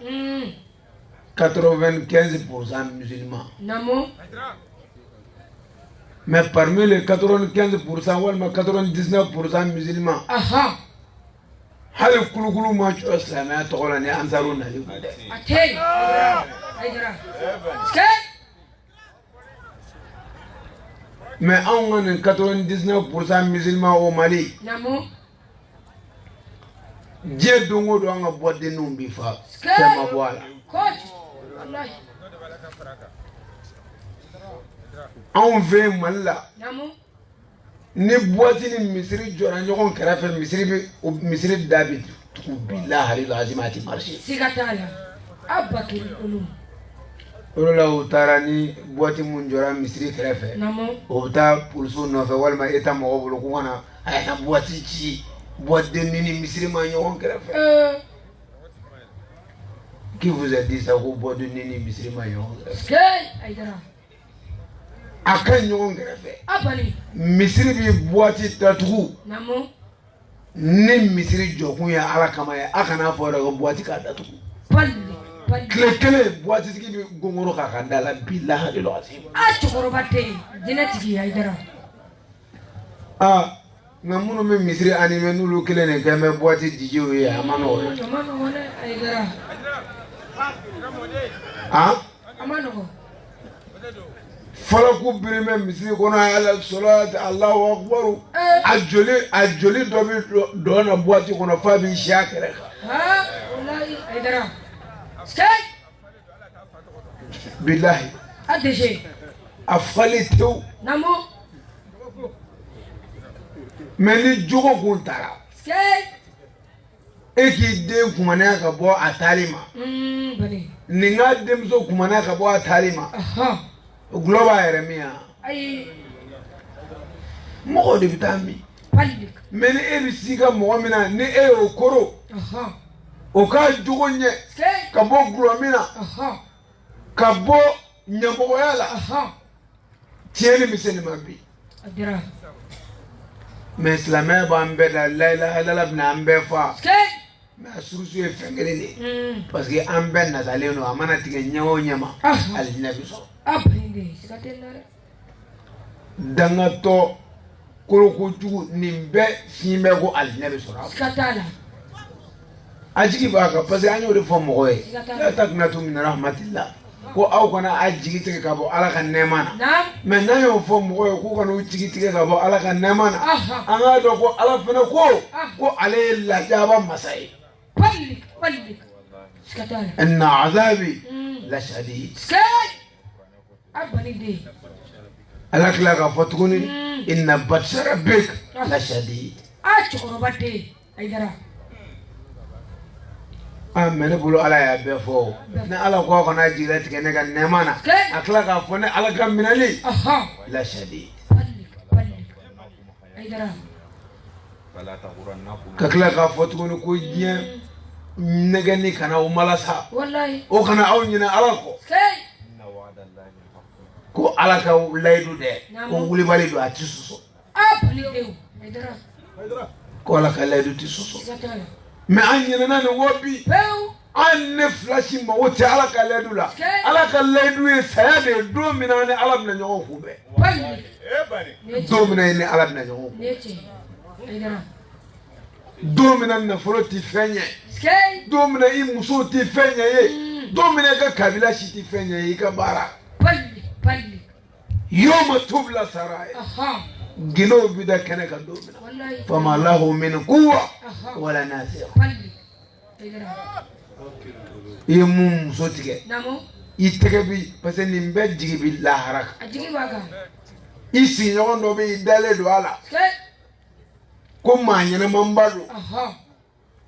95% musulmans namu mais parmi les 95% ou 99% musulmans, hal kulukulu ma cho islamia to la ni ansaru na li atay aidara mais on est 99% musulmans au Mali namu je dongo do nga bodde numbi fa tema boala coach wallahi on veut malla namu ni boati ni misri jora ñokon karafe misri david billahi alazimati marché sigatala abakir ulum olola utarani boati mun jora misri karafe namu obta pulso no fe walma eta mo bulu ko wana ay na boati ci boîte de nini misri ma ñokon karafe qui vous a dit ça ko boîte de nini misri ma ñokon karafe aidara akan ñokon karafe abali misri bi boîte tatugu namu ni misri jokun ya ala kama ya akana fo daga boîte ka tatugu palli kele boîte tigi bi gongoro ka kandala billahi alazim chokorobatte jinatiki aidara ngamuno me misri anime nulu kele ne kame boîte dijo ya amano wala aidara amano falaku birime misiri kono ala salat Allahu akbar ajoli dobi dona boîte kono fabi shakere wallahi aidara skay billahi adje afalitu namu meni jogo kuntara skay eki de kumana ka bo atalima bani ninga demzo kumana ka bo atalima global eremia ay mo de vitami palli meni ebisiga mo mina ni e okoro o ka jugonye ka bo glomina ka bo nyambo yala tieni miseni mabi adira mais islamé ba ambeda la ilaha illallah ibn ambefa mais surusu e fengelele parce que amben na daleno amana tige nyawo nyama alinabi so aprende sigatena dangato koloko jugu nimbe fimbe ko alinabi so sigatala ajigi baka parce que anyo de fo moye la taknatu min rahmatillah ko aw kana ajigi tige ka bo ala kan nemana mais nayo fo moye ko kana jigi tige ka bo ala kan nemana anga do ko ala fena ko ale la jaba masai palli sigatala inna azabi la shadid abani de alakla ka fatuguni inna batsha rabbik la shadid chokorobatte aidara mene bulu ala ya befo ne ala ko kana jira tike ne ga nemana akla ka fone ala ka minali la shadid palli aidara kakla ka fatuguni ko jien negani kana o malasa wallahi o kana aw nyina ala ko ala ka laydu de ko wuli bali do atisuso palli de aidara ko ala ka laydu tisuso mais anyina na ne wobi an ne flashi ma wote ala ka laydu la ala ka laydu e sayade do mina ne ala bna nyogo kube palli do mina ne ala bna nyogo neti aidara do mina na foroti fenye do mina i muso ti fenye ye do mina ka kabila shi ti fenye ye ka bara palli يوم تبلى سرايا جنو بدا كان كدومنا فما له من قوة ولا ناصر يمم صوتك يتكبي بس نبى جيبي لا حرك isi nyo no be dale do ala ko manya na mambalo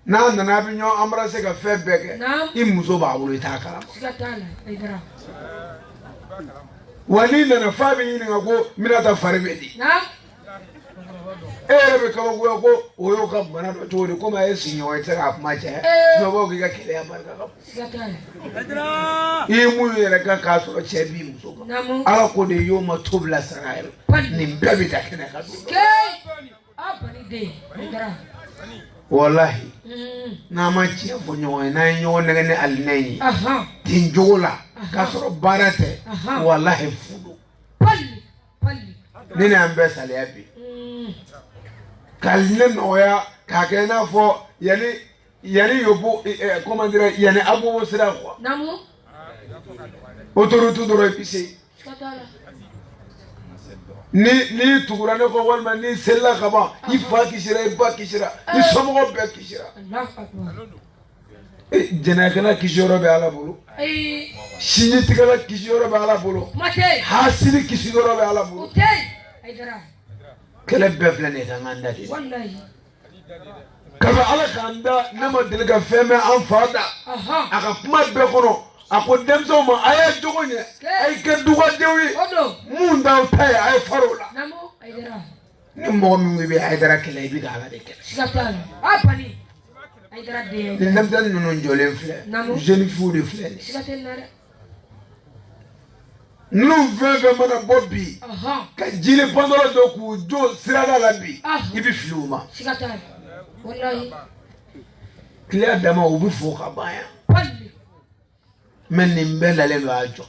na bi nyo amra se ka fe bege imuso ba wulu ta kala wani na fa bi ni ngo mina ta farbedi be ka go oyo ka bana do to ko ma esi nyo ite ka ma che no bo ga kile ya barka ka imu yere ka so che bi muso ala ko de yo ma tobla sarael ni mbabi ta kene ka do abani de wallahi na ma ci fo nyo na nyo ne ne alnei tin jola ka so barate wallahi fudu palli ni na ambe sale abi kalne noya ka ke na fo yani yobu comment dire yani abu sira quoi namu autoroute do repisi ni tugura ne ko walma ni sella kaba ifa kishira iba kishira isomo be kishira Allah akbar jena kana kishoro be ala bulu shinyi tikala kishoro be ala bulu mate hasili kishoro be ala bulu aidara kala be flane nganda di wallahi kaba ala kanda nama dilga feme an fada aka kuma be kono ako demso ma aya jogonye ay ke duga dewi munda tay ay farola namo aidara ni mo mi be aidara kala bi gala de ke sikatala apani aidara de ni nam tan non jole fle jeune fou de fle sikatela nous veuve mana bobbi ka jile pandoro do ku jo sirada labi ibi fluma sikatala wallahi clear dama ubi fo ka baya men ni mbela le lo ajo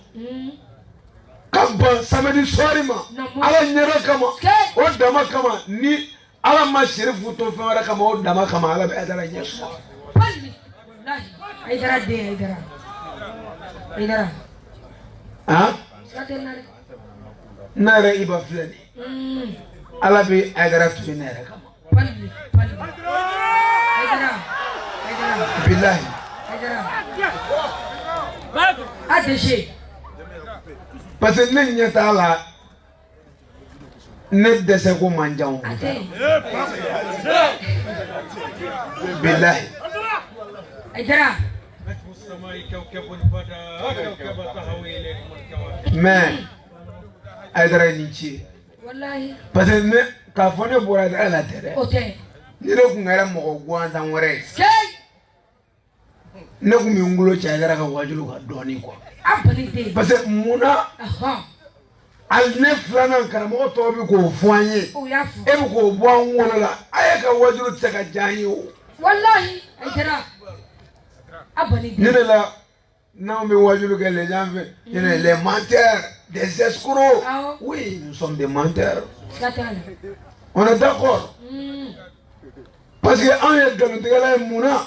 kaba samedi sorima ala nyera kama o dama kama ni ala ma sherifu to fe wara kama o dama kama ala be adara nyeso wallahi aidara de aidara sikatela nare iba flani ala be adara tu nare kama palli aidara billahi adéché parce que ne nyata la ne dese ko manjaw billahi aidara mais aidara ni ci wallahi parce que ne ka fone bora da la tere ote ni le ku ngara mo gwan san wore ne ku mi ngulo cha aidara ka wajulu ka doni ko abali parce que muna al ne flana karamo to bi ko fuanye e bi ko bo an wala ay ka wajulu tsaka janyo wallahi aidara abali ne la non mais wajulu que les gens viennent les menteurs des escrocs oui nous sommes des menteurs on est d'accord parce que on est dans le dégât mouna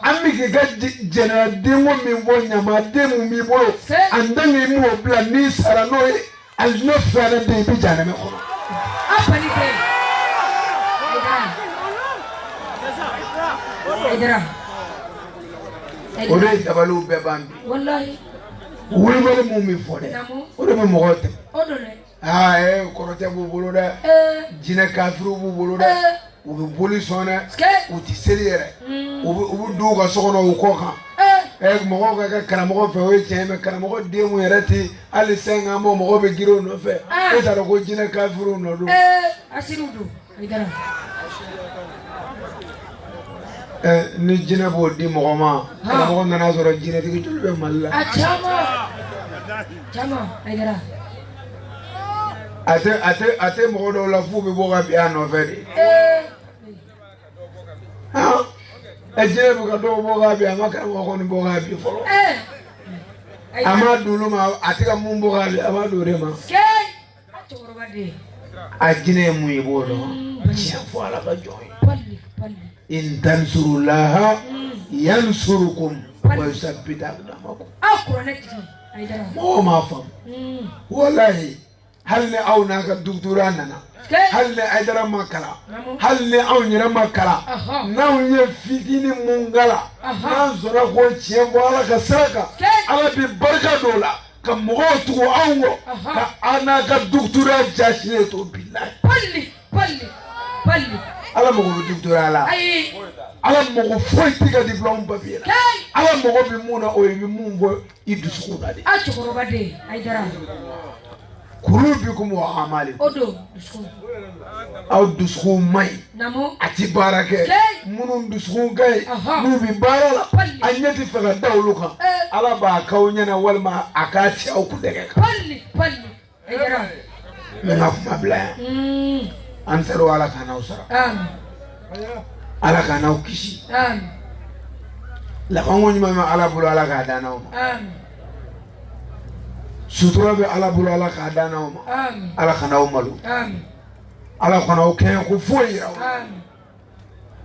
ami qui gagne général démo mi voit nyama démo mi bolo andangi mu obla ni saranoe al no fara de bi jana me ko abali aidara ore tabalu be bambi wallahi wuri bale mu mi fode ore me mo gote odole korote bu bolo da jina kafiru bu bolo da ubi police ona uti seriere ubi duga sokono ukoka mo ga karamo fe o cheme karamo de mu yerati ali senga mo be giro no fe taro ko jina kafiru no do asirudu aidara ni jina bo di mo ma karamo nana soro jina tigi tulbe malla chama aidara ate mo do la fu be bo ga bi ano fe di ejere bu ka do bo ga bi amaka mo ko ni bo ga bi folo amadu lo ma atika mu bo ga bi amadu re ma ajine mu yibo do ci fo ala ba joy in tansurullaha yansurukum wa yusabbit aqdamakum akurane aidara mo ma fam wallahi هل أو ناك الدكتور أننا هل أيدرا ما كلا هل أو نرا ما كلا ناو يفيدني مونغلا نانزورا هو تشيمبو على كسرك على ببركة دولا كمغوتو أو كأنا كدكتور جاشيتو بالله بالي على مغو دكتور على مغو فويتي كدبلوم بابيلا على مغو بمونا أو بمونغو يدسكو نادي أشكرو بدي أيدرا كروبكم وعمالكم أدو دسكو أو دسكو ماي أتي بارك منون دسكو جاي نوبي بارلا أنيتي فقط داولوكا على باكونينا والما أكاتي أو كدك بالي أيدرا من أفهم بلا أنسروا على كانوا سرا على كانوا كشي لا كوني ما على بلو على كادانو sutura be ala bulu ala ka dana o ma ala kana o malu ala kana o ken ko foyi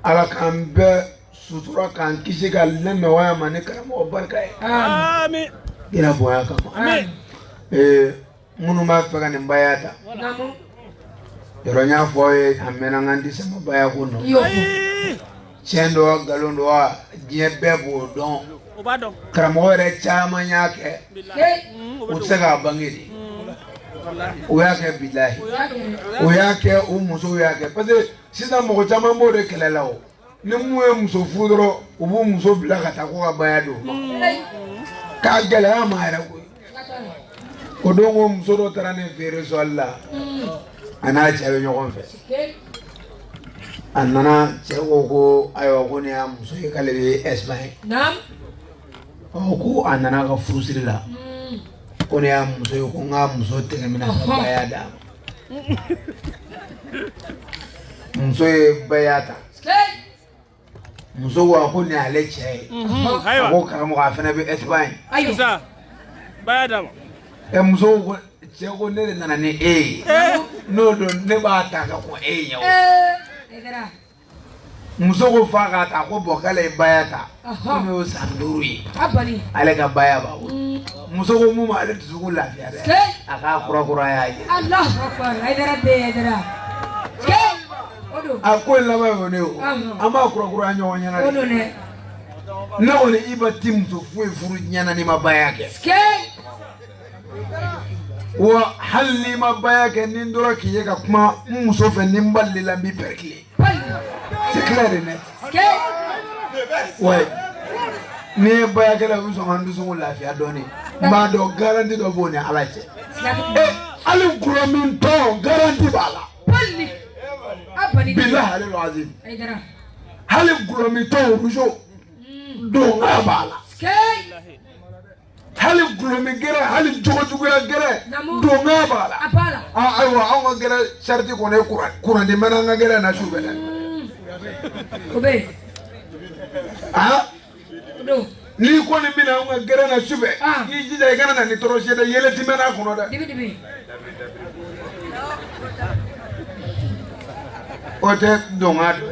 ala kan be sutura kan kisi ga lemme waya mane karamo o barka amen ina boya kama munu ma faga ne bayata yoro nya foye amena ngandi sama baya kuno chendo galondo wa diebebo don karamo re chama nyake utsaga bangiri uyake billahi uyake umuso uyake parce sida mo chama mo de kelelao ni muwe muso fudro ubu muso bilaka takwa bayado ka gela ma era ko odongo muso do tarane fere so Allah ana chawe nyokon fe anana chego ko ayo ko ne am muso kale be Espagne nam ko anana ka fusirila ko ne am muso ko ngam muso tegemina bayada muso bayata muso wa ko ne ale che ko karamo ka fena be Espagne ayisa bayada muso ko chego ne nana ne no do ne ba ta ka ko nyawo egara muso ko fa ka ta ko bokale bayata ko me o sanduri abani ale ka baya ba muso ko mu ma ale tuzu lafiya de aka kura ya yi Allah akbar haidara be haidara ke odo akol la ba ne o ama kura nyawo nyana odo ne na ole iba tim to furu nyana ni mabaya ke wa halli mabaya ke nindora ki yega kuma muso fe nimballi la bi perkli c'est clair et net ouais ne baya ke la muso handu so la fi adoni ma do garanti do boni alaje ali kuromin to garanti bala palli abani billah alil azim aidara hali kuromin to rujo do ngabala hali gulumi gere hali jogo ya gere do ngabala apala aywa awu gere sharti ko ne kuran de menanga gere na shubele obe do ni ko ni mina awu gere na shube yi jija gana na ni toroshi da yele timena kono da dibi ote do ngado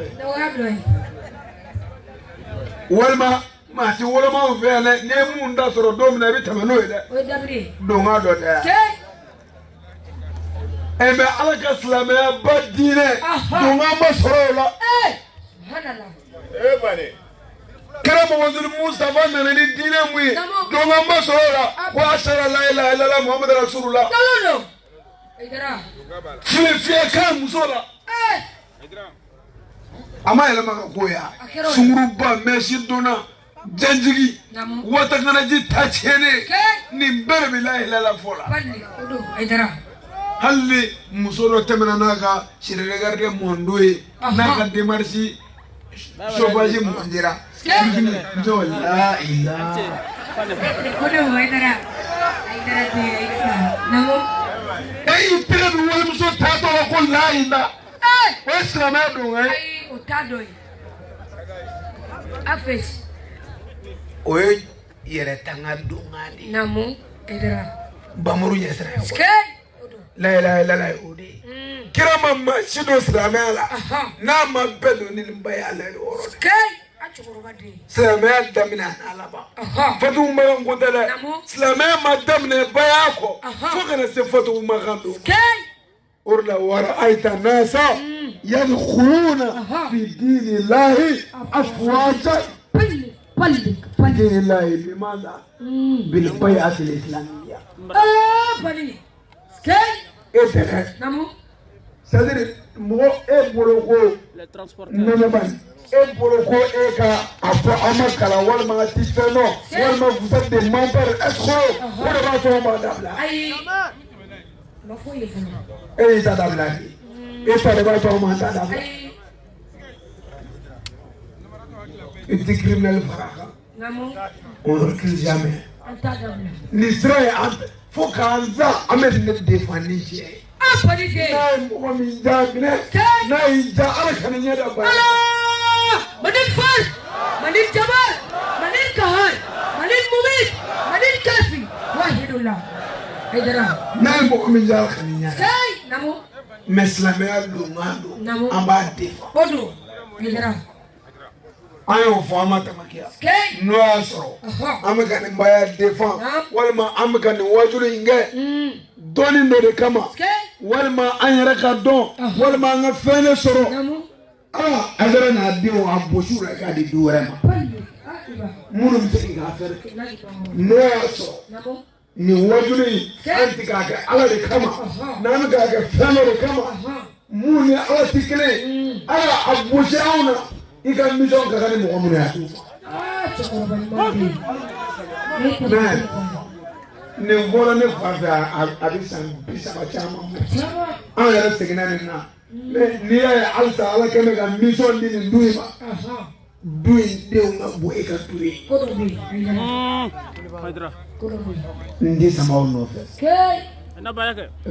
walma ma ti wolo ma vele ne munda soro dom na bi tamano ede o dabri do nga do ta eme alaka salama ya badine do nga ma soro la subhanallah bane karamo wazir mustafa na ni dine mui do nga ma soro la wa ashara la ilaha illallah muhammad rasulullah no idara fi ka musola idara ama ele maka koya sunguru ba meshi dona janjigi wata kana ji tachene ni mbere billahi la fola bandi odo aidara halli musoro temena naka shirere garde mondoe naka demarsi sobaji mondira jo la ila odo aidara namo ei pere wala muso tato ko la ila wesra ma do ai otado afes oye yere tanga dungani namu edra bamuru yesra la ilaha illallah odi kira mamma shido sramela na mabelo ni mbaya la oro silamɛya daminɛ a laban fatuhu makan ko tɛ dɛ silamɛya ma daminɛ baya kɔ fo kana se fatuhu makan don o de la wara'ayta nasa yadkhuluna fi dinillahi afwajan في دين الله بماذا؟ بالبيعة الإسلامية. بني كي؟ إيه نمو. c'est-à-dire mɔgɔ e bolo ko nɔnɔbani e bolo ko e ka a fɔ an ma kalan walima a ti fɛn dɔn walima vous êtes des menteurs escrocs o de b'a to an b'a dabila. ayi ma foyi ye fɔlɔ. e y'i ta dabila de e ta de b'a to an b'a ta dabila. i ti criminel fara kan. on ne recule jamais. nin sira ye an fo k'an za an bɛ ne défend ni cɛ ye. n'a ye mɔgɔ min ja minɛ n'a y'i ja ala kana ɲɛ da ba ye. Manin Far, Manin Jamal, Manin Kahar, Manin Mumit, Manin Kafi, Wahidullah. Haidara. n'a ye mɔgɔ min ja ala kana ɲɛ da. Kay, namu. mais silamɛya don ŋa don an b'a défend. O don. Haidara. an y'o fɔ an ma tamakiya n'o y'a sɔrɔ an bɛ ka nin baya défend walima an bɛ ka nin wajulu in kɛ dɔɔnin dɔ de kama walima an yɛrɛ ka dɔn walima an ka fɛn de sɔrɔ a yɛrɛ n'a denw a bosi la k'a di du wɛrɛ ma minnu bɛ se k'i ka affaire kɛ n'o y'a sɔrɔ nin wajulu in an tɛ k'a kɛ ala de kama n'an bɛ k'a kɛ fɛn dɔ de kama mun ni ala tɛ kelen ye ala a bosi anw na. I ka mission ka kan ni mɔgɔ minnu ye. nin fɔra ne fa fɛ a bɛ san 30 caman bɔ. an yɛrɛ seginna nin na. n'i y'a ye halisa ala kɛ bɛ ka mission di nin du in ma. du in denw ka bɔ e ka du ye. n tɛ sama o nɔfɛ.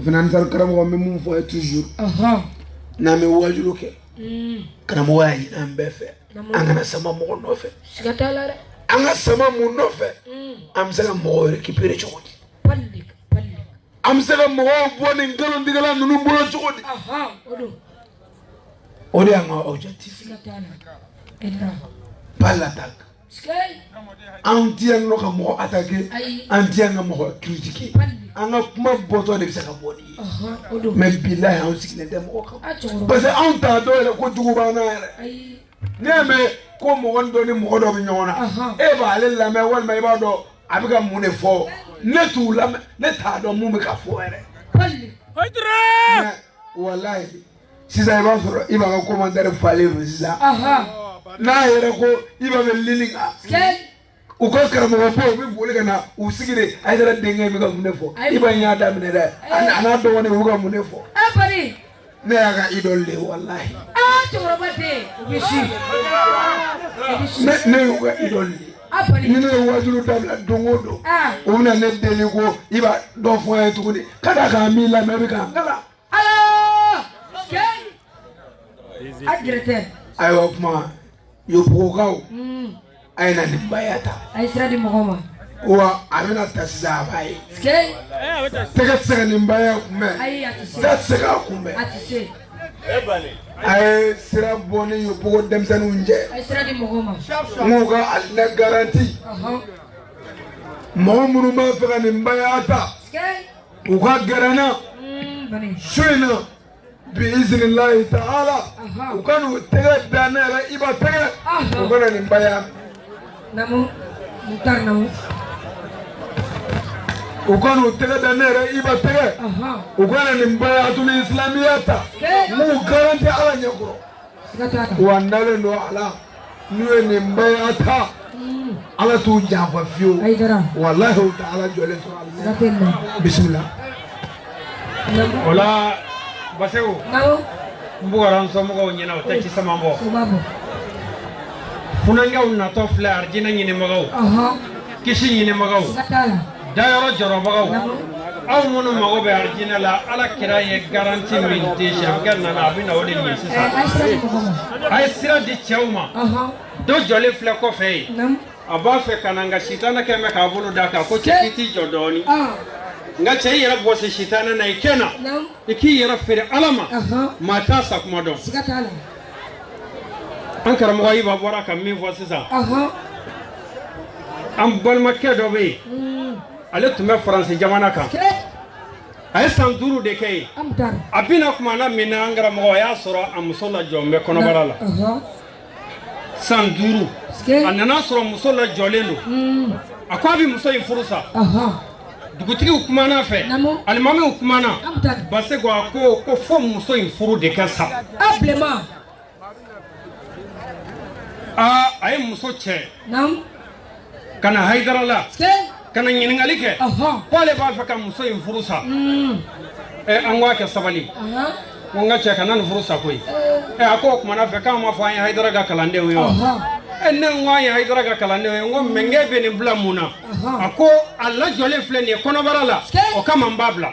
financier karamɔgɔ n bɛ mun fɔ ye toujours. n'an bɛ wajulu kɛ. karamɔgɔ y'a ɲini an bɛɛ fɛ an kana sama mɔgɔ nɔfɛ an ka sama mun nɔfɛ an bɛ se ka mɔgɔw récupérer cogo di an bɛ se ka mɔgɔw bɔ nin nkalontigɛla ninnu bolo cogo di o de y'an ka objectif pas l'attaque an ti yan nɔ ka mɔgɔ attaquer an ti yan ka mɔgɔ critiquer an ka kuma bɔtɔ de bɛ se ka bɔ nin ye mais bilahi anw sigilen tɛ mɔgɔ kan parce que anw t'a dɔn yɛrɛ ko jugu b'an na yɛrɛ n'i y'a mɛn ko mɔgɔ dɔ ni mɔgɔ dɔ bɛ ɲɔgɔn na e b'ale lamɛn walima i b'a dɔn a bɛ ka mun de fɔ ne t'u lamɛn ne t'a dɔn mun bɛ ka fɔ yɛrɛ mais walahi sisan i b'a sɔrɔ i b'a ka commentaire falen don sisan n'a yɛrɛ ko i b'a fɛ lili kan u ka karamɔgɔ bɔ u bɛ boli ka na u sigi de a yɛrɛ denkɛ bɛ ka mun de fɔ i b'a y'a daminɛ dɛ a n'a dɔgɔnin u bɛ ka mun de fɔ ne y'a ka idole de walahi ne y'u ka idole de ni ne ye wajulu dabila don o don u bɛna ne deli ko i b'a dɔ fɔ an ye tuguni ka d'a kan min lamɛn bɛ k'an kalan ayiwa kuma yobugukaw a ye na nin baya ta wa a bɛna ta sisan a b'a ye tɛgɛ tɛ se ka nin baya kunbɛn da tɛ se k'a kunbɛn a ye sira bɔ ni yobugu denmisɛnninw cɛ n k'u ka alinɛ garanti mɔgɔ minnu b'a fɛ ka nin baya ta u ka gɛrɛ n na su in na biiznillahi ta'ala u ka n'u tɛgɛ da ne yɛrɛ Iba tɛgɛ u ka na nin baya u ka n'u tɛgɛ da ne yɛrɛ Iba tɛgɛ u ka na nin bayatul islamiyya ta m'u garanti ala ɲɛkɔrɔ wa n dalen don ala n'u ye nin baya ta ala t'u janfa fiyewu walahi u tɛ ala jɔlen sɔrɔ ala bisimila. o la Baseku n bugara n somɔgɔw ɲɛna o tɛ ci sama bɔ funanŋɛw natɔ filɛ arijinɛ ɲinibagaw kisi ɲinibagaw dayɔrɔ jɔrɔbagaw aw minnu mago bɛ arijinɛ la ala kira ye garanti min di sɛbɛkɛ nana a bɛ na o de ɲɛ sisan a ye sira di cɛw ma dɔ jɔlen filɛ kɔfɛ yen a b'a fɛ ka na nka sitanɛ kɛ mɛ k'a bolo d'a kan ko cɛ k'i t'i jɔ dɔɔnin nka cɛ i yɛrɛ bɔsi sitanɛ na i kɛ na i k'i yɛrɛ feere ala ma maa t'a sakuma dɔn an karamɔgɔ yi ba bɔra ka min fɔ sisan an balimakɛ dɔ bɛ yen ale tun bɛ faransi jamana kan a ye san 5 de kɛ yen a bɛna kumana min na an karamɔgɔ a y'a sɔrɔ a muso lajɔlen bɛ kɔnɔbara la san 5 a nana sɔrɔ muso lajɔlen don a ko a bɛ muso in furu sa dugutigiw kumana fɛ alimamiw kumana base ko a ko fo muso in furu de kɛ sa a ye muso cɛ ka na Haidara la ka na ɲininkali kɛ ko ale b'a fɛ ka muso in furu sa an k'a kɛ sabali ko n ka cɛ kana nin furu sa koyi a ko o kumana fɛ k'an ma fɔ an ye Haidara ka kalandenw ye wa ne ko an ye Haidara ka kalandenw ye n ko mɛ n k'e bɛ nin bila mun na a ko a lajɔlen filɛ nin ye kɔnɔbara la o kama n b'a bila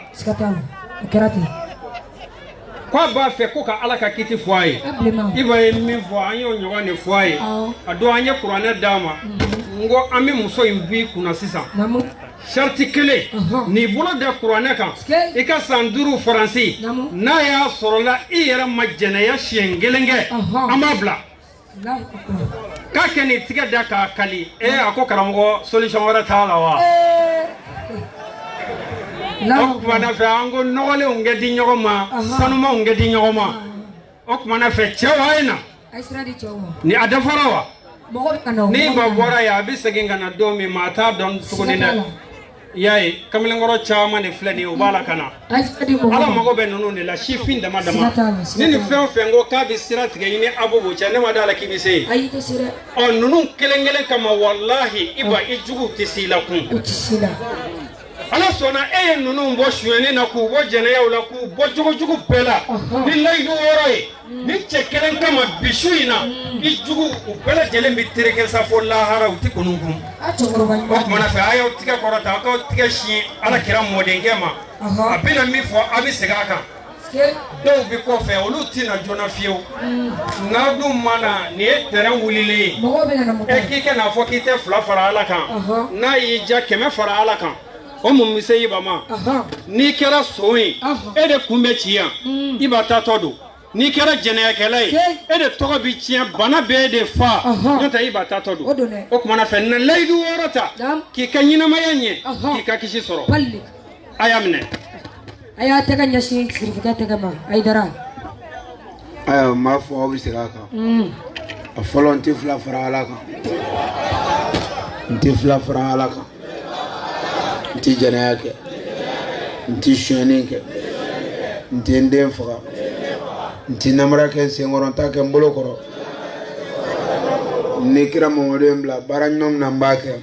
ko a b'a fɛ ko ka Ala ka kiti fɔ a ye i b'a ye min fɔ an y'o ɲɔgɔn de fɔ a ye a don an ye kuranɛ d'a ma n ko an bɛ muso in b'i kunna sisan sariti kelen n'i bolo da kuranɛ kan i ka san 5 faransi n'a y'a sɔrɔla i yɛrɛ ma jɛnɛya siɲɛ 1 kɛ an b'a bila k'a kɛ nin tigɛ da k'a kali a ko karamɔgɔ solution wɛrɛ t'a la wa o kumana fɛ an ko nɔgɔlenw kɛ di ɲɔgɔn ma sanumanw kɛ di ɲɔgɔn ma o kumana fɛ cɛw a ye na ni a dafara wa ni ba bɔra yan a bɛ segin ka na don min ma a t'a dɔn tuguni dɛ i y'a ye kamalenkɔrɔ caman de filɛ nin ye u b'a la ka na Ala mago bɛ ninnu de la sifin dama dama ni nin fɛn o fɛn ko k'a bɛ sira tigɛ i ni Abubu cɛ ne ma d'a la k'i bɛ se yen ninnu kelen kelen kama walahi i ba i juguw tɛ s'i la kun Ala sɔnna e ye ninnu bɔ suyɛni na k'u bɔ jɛnɛyaw la k'u bɔ jogojugu bɛɛ la ni layidu 6 ye ni cɛ kelen kama bi su in na i jugu u bɛɛ lajɛlen bɛ tereke sa fo lahara u tɛ kɔnɔ kun o kumana fɛ a y'aw tigɛ kɔrɔta a k'aw tigɛ siɲɛ Ala kira mɔdenkɛ ma a bɛna min fɔ a bɛ segin a kan dɔw bɛ kɔfɛ olu tɛna joona fiyewu n'a dun mana nin ye terrain wulilen ye k'i ka n'a fɔ k'i tɛ 2 fara Ala kan n'a y'i ja 100 fara Ala kan o mun bɛ se i ba ma n'i kɛra son ye e de kun bɛ ci yan i ba taatɔ don n'i kɛra jɛnɛyakɛla ye e de tɔgɔ bɛ tiɲɛ bana bɛɛ de fa n'o tɛ i ba taatɔ don o kumana fɛ na layidu 6 ta k'i ka ɲɛnamaya ɲɛ k'i ka kisi sɔrɔ a y'a minɛ a y'a tɛgɛ ɲɛsin sirifukɛ tɛgɛ ma Haidara ayiwa n b'a fɔ aw bɛ segin a kan a fɔlɔ n tɛ 2 fara Ala kan n tɛ 2 fara Ala kan n tɛ jɛnɛya kɛ n tɛ suyɛni kɛ n tɛ n den faga n tɛ namara kɛ n senkɔrɔ n t'a kɛ n bolo kɔrɔ ni kira Mamadu ye n bila baara ɲuman min na n b'a kɛ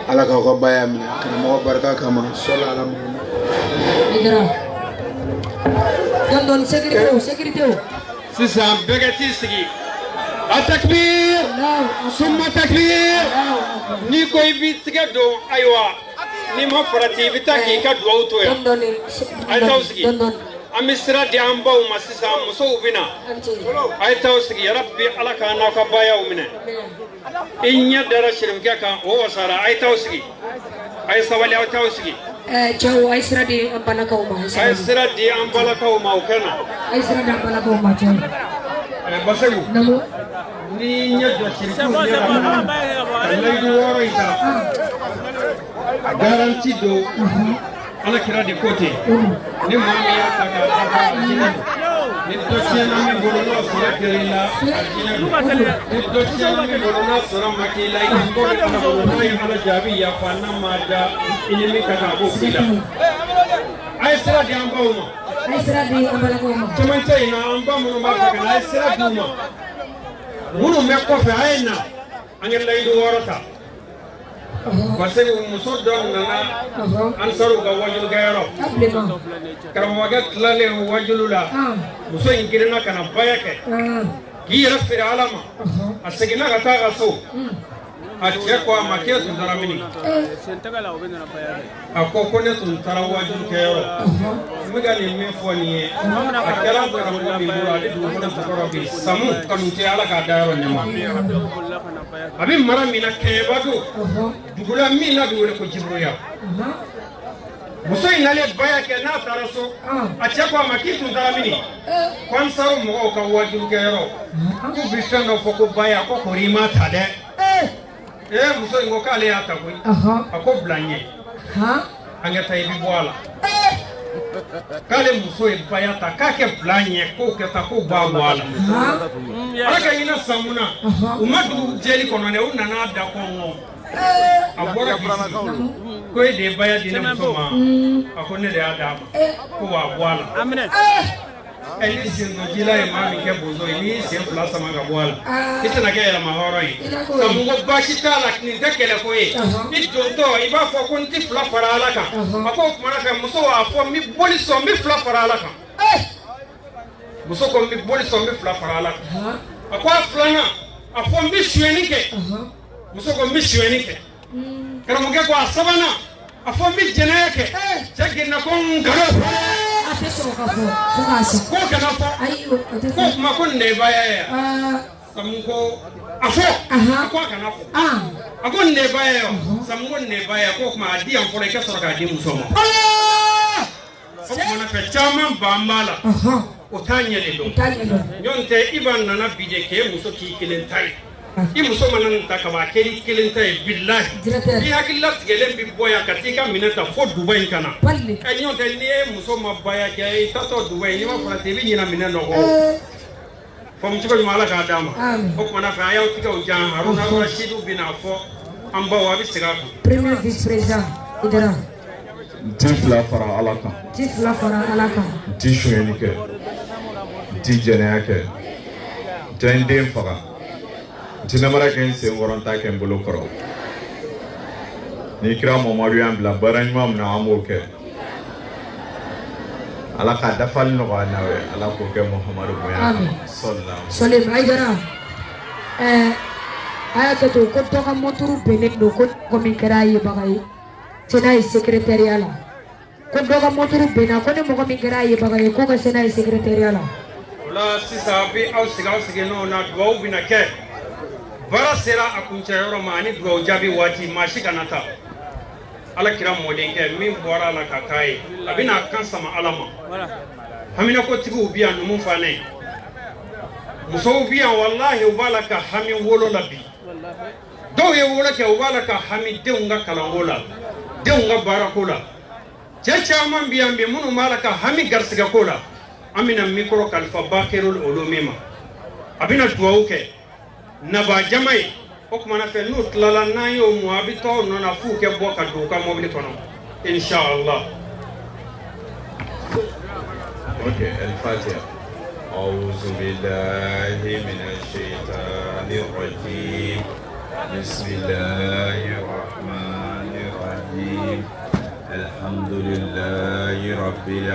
Ala k'aw ka baya minɛ karamɔgɔ barika kama sɔli Ala Haidara dɔɔni sécurité o sisan bɛɛ ka t'i sigi a takbir summa takbir n'i ko i b'i tigɛ don ayiwa n'i ma farati i bɛ taa k'i ka dugawu to yan a ye t'aw sigi an bɛ sira di an baw ma sisan musow bɛ na a ye t'aw sigi yarabi Ala k'an n'aw ka bayaw minɛ i ɲɛ dara sirifukɛ kan o wasara a ye t'aw sigi a ye sabali aw t'aw sigi cɛw a ye sira di an balakaw ma a ye sira di an balakaw ma o kɛ na a ye sira di an balakaw ma cɛw Basegu ni ɲɛ jɔ sirifukɛw ɲɛ la ka layidu 6 in ta garanti don Ala kira de ko ten ni maa min y'a ta k'a dafa a jinɛ don ni dɔ tiɲɛna min bolo n'o sɔrɔ kɛra i la a jinɛ don ni dɔ tiɲɛna min bolo n'a sɔrɔ ma k'i la i ka ko bɛ Ala bolo n'a ye Ala jaabi yafa n'a ma da i ni min ka kan a b'o k'i la a ye sira di an baw ma a ye sira di an balakaw ma cɛmancɛ in na an ba minnu b'a fɛ ka na a ye sira d'u ma minnu bɛ kɔfɛ a ye na an ye layidu 6 ta parce que muso dɔ nana ansaruw ka wajulukɛyɔrɔ karamɔgɔkɛ tilalen wajulu la muso in girinna ka na baya kɛ k'i yɛrɛ feere Ala ma a seginna ka taa ka so a cɛ ko a ma k'e tun taara mini a ko ne tun taara wajulukɛyɔrɔ n bɛ ka nin min fɔ nin ye a kɛra karamɔgɔ min bolo ale dugukolo jukɔrɔ bi samu kanu tɛ Ala k'a da yɔrɔ ɲɛma a bɛ mara min na kɛɲɛba don dugula min na bɛ wele ko Jiburuya muso in nalen baya kɛ n'a taara so a cɛ ko a ma k'i tun taara mini ko an sara mɔgɔw ka wajurukɛyɔrɔ k'u bɛ fɛn dɔ fɔ ko baya ko kɔri i ma ta dɛ muso in ko k'ale y'a ta koyi a ko bila n ɲɛ an ka taa i bɛ bɔ a la k'ale muso ye baya ta k'a kɛ bila n ɲɛ k'o kɛ ta k'o b'a bɔ a la ala ka hinɛ san mun na u ma dugu jɛli kɔnɔ dɛ u nana da kɔngɔ a bɔra k'i sigi ko e de ye baya di ne muso ma a ko ne de y'a d'a ma ko b'a bɔ a la ni sendojila ye maa min kɛ bozo ye n'i sen fila sama ka bɔ a la i tɛna kɛ yɛlɛma hɔrɔn ye sabu ko baasi t'a la nin tɛ kɛlɛko ye i dontɔ i b'a fɔ ko n tɛ fila fara ala kan a ko o kumana fɛ muso b'a fɔ n bɛ boli sɔn n bɛ fila fara ala kan muso ko n bɛ boli sɔn n bɛ fila fara ala kan a ko a filanan a fɔ n bɛ suyɛni kɛ muso ko n bɛ suyɛni kɛ karamɔgɔkɛ ko a sabanan a fɔ n bɛ jɛnɛya kɛ cɛ girinna ko n kana fɔ ko kana fɔ ko kuma ko nin de ye baya ye samu ko a fɔ a ko a kana fɔ a ko nin de ye baya ye samu ko nin de ye baya ye ko kuma a di yan fɔlɔ i ka sɔrɔ k'a di muso ma o kumana fɛ caman ban b'a la o t'a ɲɛ de dɔn ɲɔn tɛ i b'a nana bi de k'e muso k'i kelen ta ye i muso mana nin ta ka b'a kɛ i kelen ta ye bilahi i hakili latigɛlen bɛ bɔ yan ka t'i ka minɛ ta fo Dubayi ka na ɲɔn tɛ n'i ye muso ma baya kɛ i tatɔ Dubayi n'i ma farati i bɛ ɲina minɛ nɔgɔ faamucogo ɲuman ala k'a d'a ma o kumana fɛ a y'aw tigɛw jan Haruna Rasidu bɛna fɔ an baw a bɛ segin a kan. Premier vice-président Idara. n ti fila fara ala kan. n ti fila fara ala kan. n ti sonyɛli kɛ n ti jɛnɛya kɛ n tɛ n den faga n ti namara kɛ n sen kɔrɔ n t'a kɛ n bolo kɔrɔ n'i kira Mamadu y'an bila baara ɲuman min na an b'o kɛ ala k'a dafali nɔgɔya n'aw ye ala k'o kɛ Muhamadu bonya sɔli Aidara a y'a kɛ to ko dɔ ka mɔturu bɛnnen don ko mɔgɔ min kɛra a yebaga ye se n'a ye secrétariat la ko dɔ ka mɔturu bɛnna ko ni mɔgɔ min kɛra a yebaga ye k'o ka se n'a ye secrétariat la. o la sisan a bɛ aw sigi ɲɔgɔn na dugawu bɛna kɛ baara sera a kuncɛ yɔrɔ ma ani dugawu jaabi waati maa si kana taa ala kira mɔdenkɛ min bɔra a la ka k'a ye a bɛna a kan sama ala ma haminakotigiw bɛ yan numu fanɛ musow bɛ yan walahi u b'a la ka hami wolo la bi dɔw ye wolo kɛ u b'a la ka hami denw ka kalanko la denw ka baarako la cɛ caman bɛ yan bi minnu b'a la ka hami garisigɛko la an bɛna mikoro kalifa Bakirul Ulumi ma a bɛna dugawu kɛ naba jama ye o kumana fɛ n'u tilala n'an y'o mu a bɛ tɔw nɔ na f'u kɛ bɔ ka don u ka mɔbili kɔnɔ inshallah. Ok, Al-Fatiha. أعوذ بالله من الشيطان الرجيم بسم الله الرحمن الرحيم الحمد لله رب العالمين